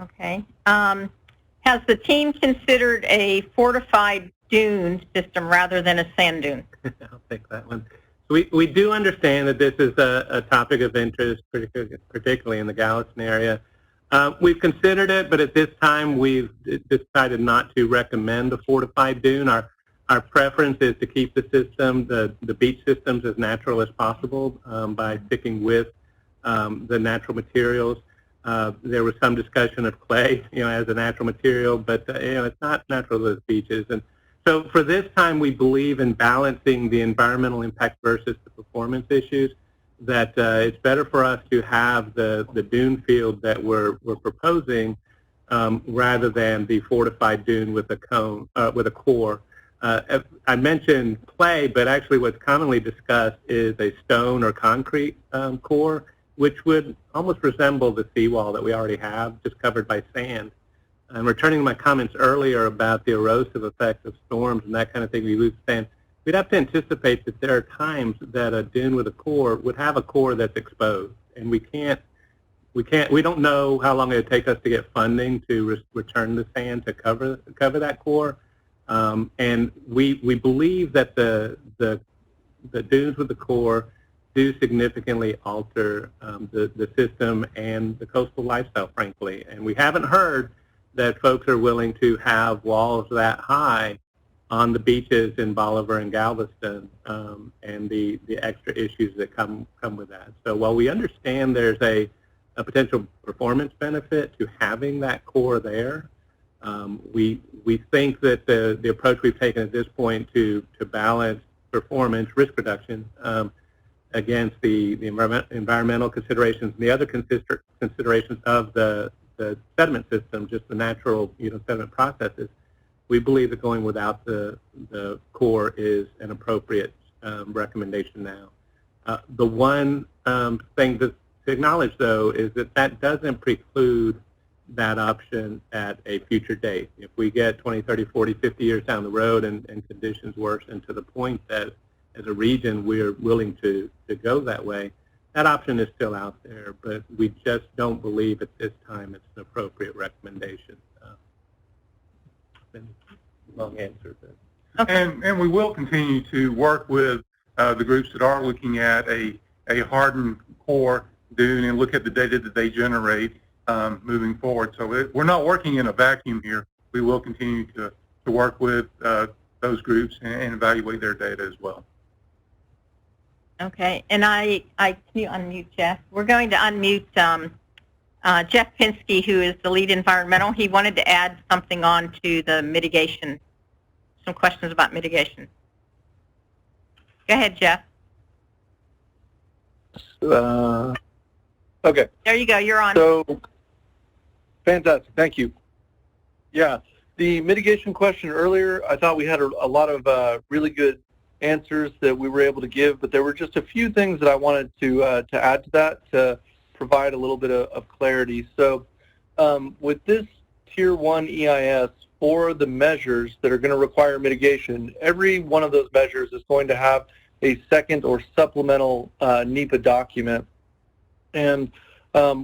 Okay. Has the team considered a fortified dune system rather than a sand dune? I'll take that one. We do understand that this is a topic of interest, particularly in the Galveston area. We've considered it, but at this time we've decided not to recommend a fortified dune. Our preference is to keep the system, the beach systems, as natural as possible by sticking with the natural materials. There was some discussion of clay, as a natural material, but it's not natural as beaches. And so for this time, we believe in balancing the environmental impact versus the performance issues. That it's better for us to have the dune field that we're proposing rather than the fortified dune with a core. I mentioned clay, but actually what's commonly discussed is a stone or concrete core, which would almost resemble the seawall that we already have, just covered by sand. And returning to my comments earlier about the erosive effects of storms and that kind of thing, we lose sand. We'd have to anticipate that there are times that a dune with a core would have a core that's exposed, and we don't know how long it would take us to get funding to return the sand to cover that core. And we believe that the dunes with the core do significantly alter the system and the coastal lifestyle, frankly. And we haven't heard that folks are willing to have walls that high on the beaches in Bolivar and Galveston, and the extra issues that come with that. So while we understand there's a potential performance benefit to having that core there, we think that the approach we've taken at this point to balance performance, risk reduction, against the environmental considerations and the other considerations of the sediment system, just the natural sediment processes, we believe that going without the core is an appropriate recommendation now. The one thing to acknowledge, though, is that doesn't preclude that option at a future date. If we get 20, 30, 40, 50 years down the road and conditions worsen to the point that as a region we're willing to go that way, that option is still out there, but we just don't believe at this time it's an appropriate recommendation. Long answer. Okay. And we will continue to work with the groups that are looking at a hardened core dune and look at the data that they generate moving forward. So we're not working in a vacuum here. We will continue to work with those groups and evaluate their data as well. Okay, and can you unmute Jeff? We're going to unmute Jeff Pinsky, who is the lead environmental. He wanted to add something on to the mitigation, some questions about mitigation. Go ahead, Jeff. Okay. There you go, you're on. So, fantastic, thank you. Yeah, the mitigation question earlier, I thought we had a lot of really good answers that we were able to give, but there were just a few things that I wanted to add to that to provide a little bit of clarity. So with this Tier 1 EIS, for the measures that are going to require mitigation, every one of those measures is going to have a second or supplemental NEPA document. And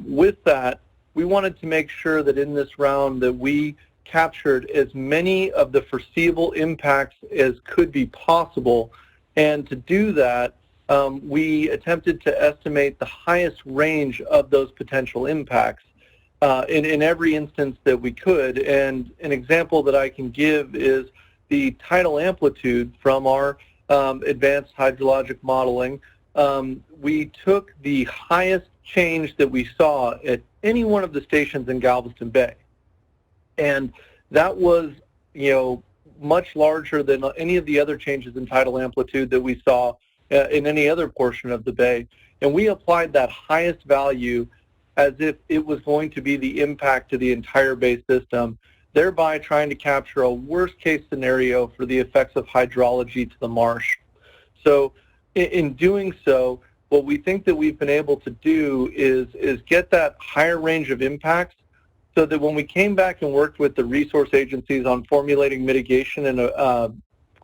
with that, we wanted to make sure that in this round that we captured as many of the foreseeable impacts as could be possible. And to do that, we attempted to estimate the highest range of those potential impacts in every instance that we could. And an example that I can give is the tidal amplitude from our advanced hydrologic modeling. We took the highest change that we saw at any one of the stations in Galveston Bay. And that was, much larger than any of the other changes in tidal amplitude that we saw in any other portion of the bay. And we applied that highest value as if it was going to be the impact to the entire bay system, thereby trying to capture a worst-case scenario for the effects of hydrology to the marsh. So in doing so, what we think that we've been able to do is get that higher range of impacts so that when we came back and worked with the resource agencies on formulating mitigation and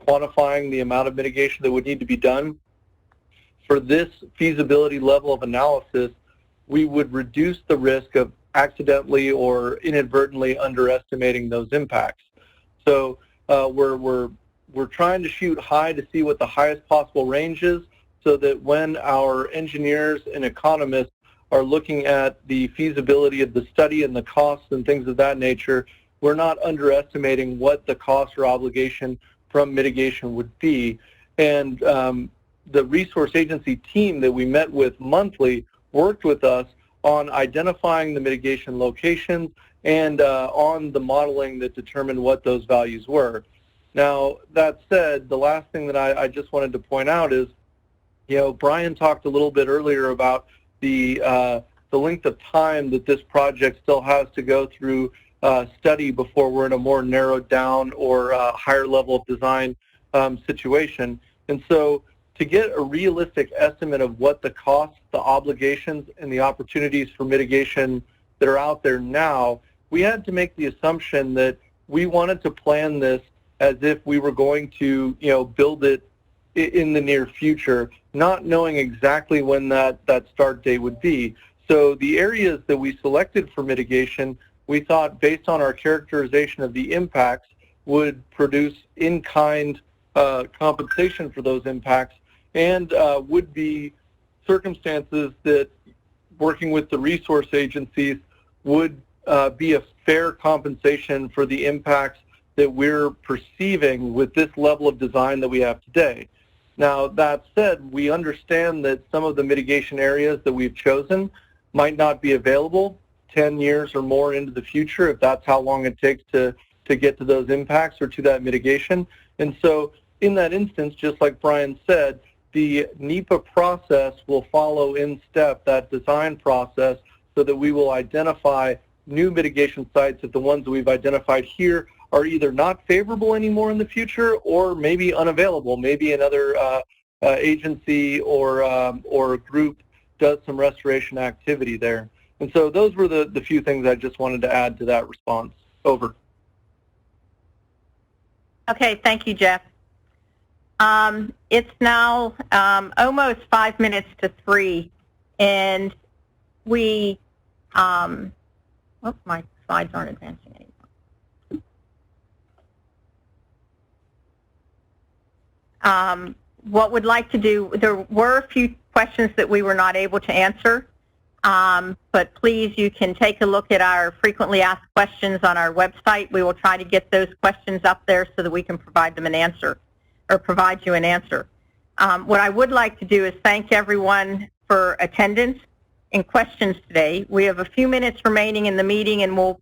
quantifying the amount of mitigation that would need to be done, for this feasibility level of analysis, we would reduce the risk of accidentally or inadvertently underestimating those impacts. So we're we're trying to shoot high to see what the highest possible range is, so that when our engineers and economists are looking at the feasibility of the study and the costs and things of that nature, we're not underestimating what the cost or obligation from mitigation would be. And the resource agency team that we met with monthly worked with us on identifying the mitigation locations and on the modeling that determined what those values were. Now, that said, the last thing that I just wanted to point out is, Brian talked a little bit earlier about the length of time that this project still has to go through study before we're in a more narrowed down or higher level of design situation. And so to get a realistic estimate of what the costs, the obligations, and the opportunities for mitigation that are out there now, we had to make the assumption that we wanted to plan this as if we were going to, build it in the near future, not knowing exactly when that start date would be. So the areas that we selected for mitigation, we thought, based on our characterization of the impacts, would produce in-kind compensation for those impacts, and would be circumstances that, working with the resource agencies, would be a fair compensation for the impacts that we're perceiving with this level of design that we have today. Now, that said, we understand that some of the mitigation areas that we've chosen might not be available 10 years or more into the future, if that's how long it takes to get to those impacts or to that mitigation. And so in that instance, just like Brian said, the NEPA process will follow in step that design process, so that we will identify new mitigation sites if the ones that we've identified here are either not favorable anymore in the future, or maybe unavailable. Maybe another agency or group does some restoration activity there. And so those were the few things I just wanted to add to that response. Over. Okay, thank you, Jeff. It's now almost 5 minutes to 3, and we, my slides aren't advancing anymore. What we'd like to do, there were a few questions that we were not able to answer, but please, you can take a look at our frequently asked questions on our website. We will try to get those questions up there so that we can provide them an answer, or provide you an answer. What I would like to do is thank everyone for attendance and questions today. We have a few minutes remaining in the meeting, and we'll,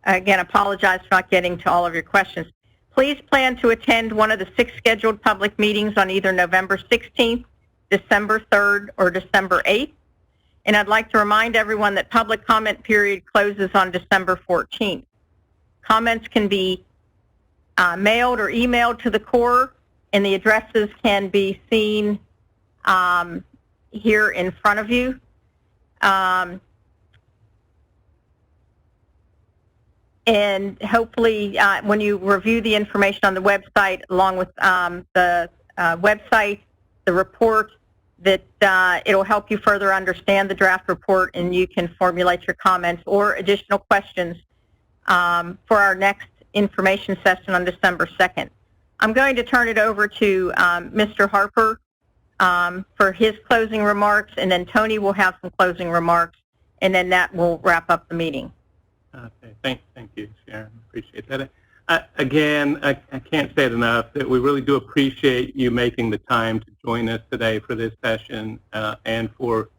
again, apologize for not getting to all of your questions. Please plan to attend one of the 6 scheduled public meetings on either November 16th, December 3rd, or December 8th. And I'd like to remind everyone that public comment period closes on December 14th. Comments can be mailed or emailed to the Corps, and the addresses can be seen here in front of you. And hopefully, when you review the information on the website, along with the website, the report, that it'll help you further understand the draft report, and you can formulate your comments or additional questions for our next information session on December 2nd. I'm going to turn it over to Mr. Harper for his closing remarks, and then Tony will have some closing remarks, and then that will wrap up the meeting. Okay, thank you, Sharon. Appreciate that. Again, I can't say it enough that we really do appreciate you making the time to join us today for this session, and for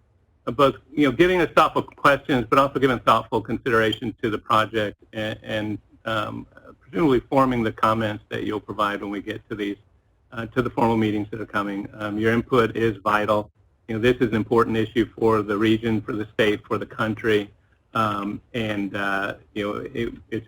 both, giving us thoughtful questions, but also giving thoughtful consideration to the project, and presumably forming the comments that you'll provide when we get to these, to the formal meetings that are coming. Your input is vital. This is an important issue for the region, for the state, for the country. It's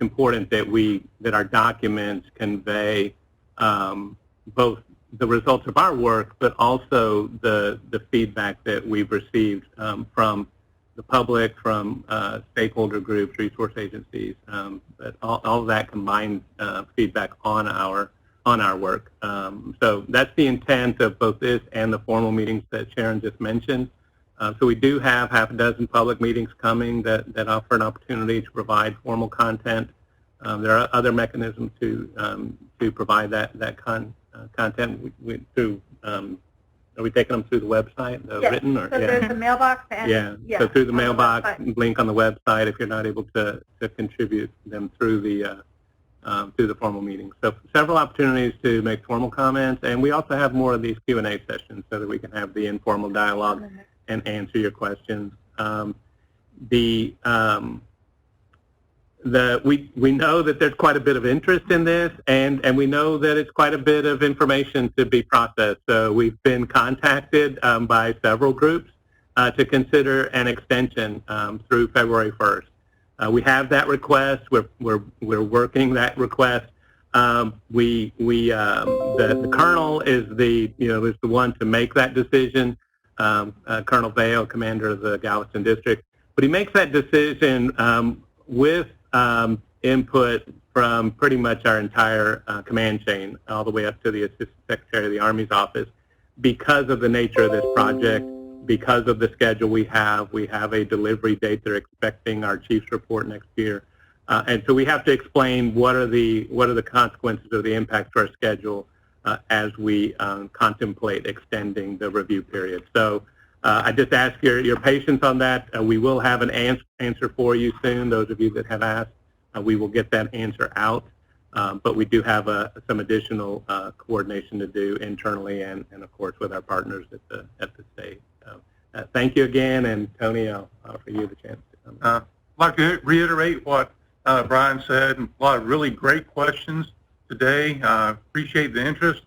important that our documents convey both the results of our work, but also the feedback that we've received from the public, from stakeholder groups, resource agencies, but all of that combined feedback on our work. So that's the intent of both this and the formal meetings that Sharon just mentioned. So we do have half a dozen public meetings coming that offer an opportunity to provide formal content There are other mechanisms to provide that content. Are we taking them through the website, Yes. written? Or, so there's a mailbox and so through the on mailbox, website. link on the website if you're not able to contribute them through the formal meeting. So several opportunities to make formal comments, and we also have more of these Q&A sessions so that we can have the informal dialogue and answer your questions. We know that there's quite a bit of interest in this, and we know that it's quite a bit of information to be processed. So we've been contacted by several groups to consider an extension through February 1st. We have that request. We're working that request. The colonel is the one to make that decision. Colonel Vail, commander of the Galveston district, but he makes that decision with input from pretty much our entire command chain, all the way up to the Assistant Secretary of the Army's office. Because of the nature of this project, because of the schedule we have a delivery date they're expecting our chief's report next year. And so we have to explain what are the consequences or the impact to our schedule as we contemplate extending the review period. So I just ask your patience on that. We will have an answer for you soon. Those of you that have asked, we will get that answer out. But we do have some additional coordination to do internally and of course with our partners at the state. So, thank you again, and Tony, I'll offer you the chance to come. I'd like to reiterate what Brian said. A lot of really great questions today. Appreciate the interest.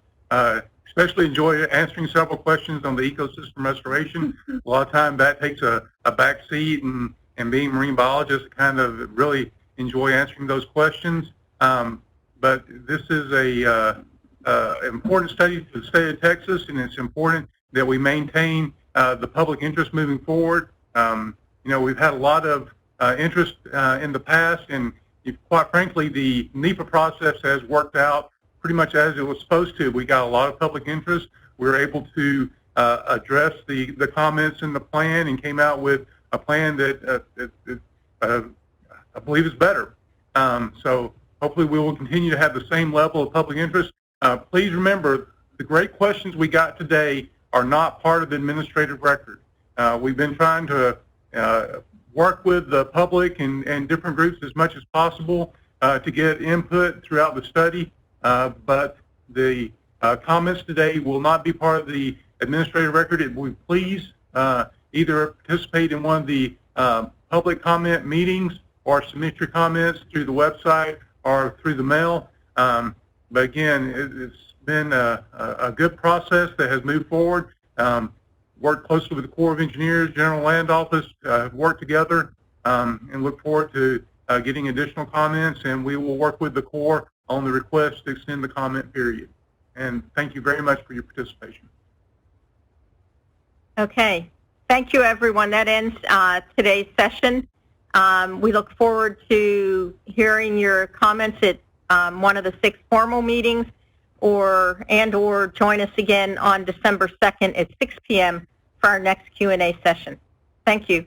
Especially enjoy answering several questions on the ecosystem restoration. A lot of time that takes a back seat, and being marine biologists kind of really enjoy answering those questions. But this is a important study for the state of Texas, and it's important that we maintain the public interest moving forward. We've had a lot of interest in the past, and quite frankly, the NEPA process has worked out pretty much as it was supposed to. We got a lot of public interest. We were able to address the comments in the plan and came out with a plan that I believe is better. So hopefully we will continue to have the same level of public interest. Please remember, the great questions we got today are not part of the administrative record. We've been trying to work with the public and different groups as much as possible to get input throughout the study. But the comments today will not be part of the administrative record. Please either participate in one of the public comment meetings or submit your comments through the website or through the mail. But again, it's been a good process that has moved forward. Worked closely with the Corps of Engineers, General Land Office, worked together, and look forward to getting additional comments, and we will work with the Corps on the request to extend the comment period. And thank you very much for your participation. Okay. Thank you, everyone. That ends today's session. We look forward to hearing your comments at one of the 6 formal meetings, or join us again on December 2nd at 6 p.m. for our next Q&A session. Thank you.